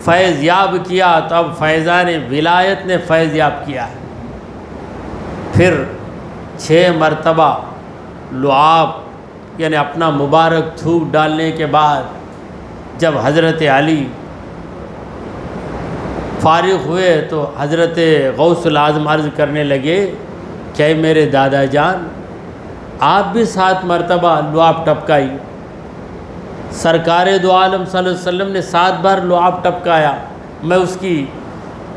فیض یاب کیا تو اب فیضان ولایت نے فیض یاب کیا ہے۔ پھر 6 مرتبہ لعاب یعنی اپنا مبارک تھوک ڈالنے کے بعد جب حضرت علی فارغ ہوئے تو حضرت غوث الاعظم عرض کرنے لگے کہ میرے دادا جان آپ بھی 7 مرتبہ لعاب ٹپکائی۔ سرکار دو عالم صلی اللہ علیہ وسلم نے 7 بار لعاب ٹپکایا، میں اس کی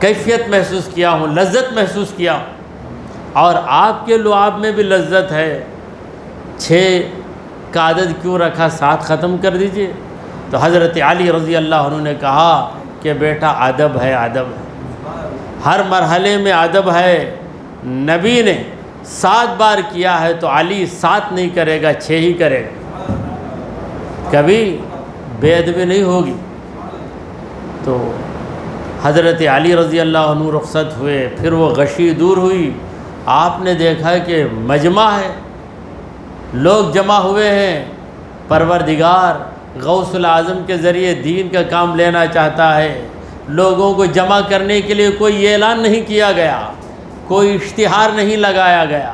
کیفیت محسوس کیا ہوں، لذت محسوس کیا ہوں، اور آپ کے لعاب میں بھی لذت ہے۔ 6 کا عدد کیوں رکھا، 7 ختم کر دیجئے۔ تو حضرت علی رضی اللہ عنہ نے کہا کہ بیٹا ادب ہے، ادب ہے، ہر مرحلے میں ادب ہے۔ نبی نے 7 بار کیا ہے تو علی 7 نہیں کرے گا، 6 ہی کرے گا، کبھی بے ادبی نہیں ہوگی۔ تو حضرت علی رضی اللہ عنہ رخصت ہوئے، پھر وہ غشی دور ہوئی، آپ نے دیکھا کہ مجمع ہے، لوگ جمع ہوئے ہیں، پروردگار غوث العظم کے ذریعے دین کا کام لینا چاہتا ہے۔ لوگوں کو جمع کرنے کے لیے کوئی اعلان نہیں کیا گیا، کوئی اشتہار نہیں لگایا گیا،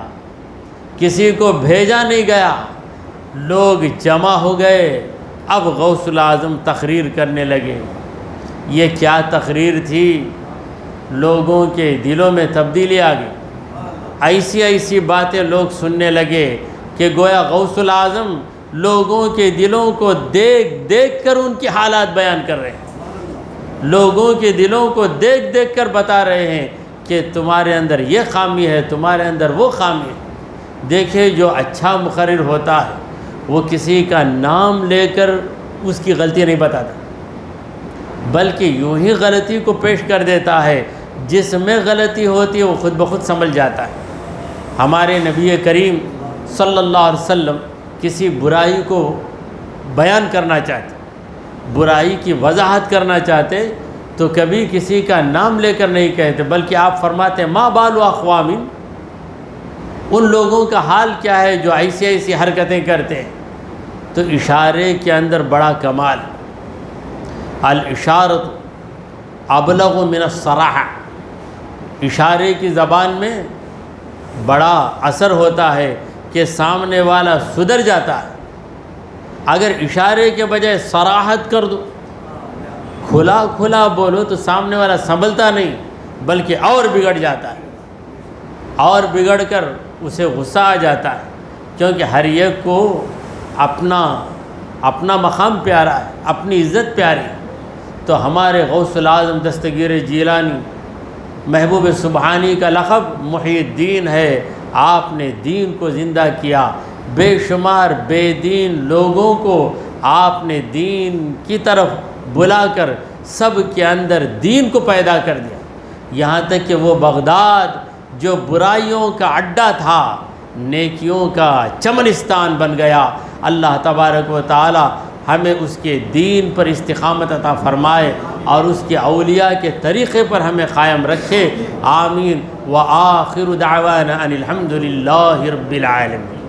کسی کو بھیجا نہیں گیا، لوگ جمع ہو گئے۔ اب غوث العظم تقریر کرنے لگے۔ یہ کیا تقریر تھی؟ لوگوں کے دلوں میں تبدیلی آ گئی۔ ایسی ایسی باتیں لوگ سننے لگے کہ گویا غوث العظم لوگوں کے دلوں کو دیکھ دیکھ کر ان کی حالات بیان کر رہے ہیں، لوگوں کے دلوں کو دیکھ دیکھ کر بتا رہے ہیں کہ تمہارے اندر یہ خامی ہے، تمہارے اندر وہ خامی ہے۔ دیکھیں، جو اچھا مقرر ہوتا ہے وہ کسی کا نام لے کر اس کی غلطی نہیں بتاتا، بلکہ یوں ہی غلطی کو پیش کر دیتا ہے۔ جس میں غلطی ہوتی ہے وہ خود بخود سمجھ جاتا ہے۔ ہمارے نبی کریم صلی اللہ علیہ وسلم کسی برائی کو بیان کرنا چاہتے، برائی کی وضاحت کرنا چاہتے تو کبھی کسی کا نام لے کر نہیں کہتے، بلکہ آپ فرماتے ہیں ما بال اقوام، ان لوگوں کا حال کیا ہے جو ایسی ایسی حرکتیں کرتے ہیں۔ تو اشارے کے اندر بڑا کمال، الاشارۃ ابلغ من الصراحہ، اشارے کی زبان میں بڑا اثر ہوتا ہے کہ سامنے والا سدھر جاتا ہے۔ اگر اشارے کے بجائے صراحت کر دو، کھلا کھلا بولو تو سامنے والا سنبھلتا نہیں بلکہ اور بگڑ جاتا ہے، اور بگڑ کر اسے غصہ آ جاتا ہے، کیونکہ ہر ایک کو اپنا مقام پیارا ہے، اپنی عزت پیاری ہے۔ تو ہمارے غوث العظم دستگیر جیلانی محبوب سبحانی کا لقب محی الدین ہے۔ آپ نے دین کو زندہ کیا، بے شمار بے دین لوگوں کو آپ نے دین کی طرف بلا کر سب کے اندر دین کو پیدا کر دیا، یہاں تک کہ وہ بغداد جو برائیوں کا اڈا تھا نیکیوں کا چمنستان بن گیا۔ اللہ تبارک و تعالی ہمیں اس کے دین پر استقامت عطا فرمائے اور اس کے اولیاء کے طریقے پر ہمیں قائم رکھے۔ آمین۔ وآخر دعوانا ان الحمد للہ رب العالمین۔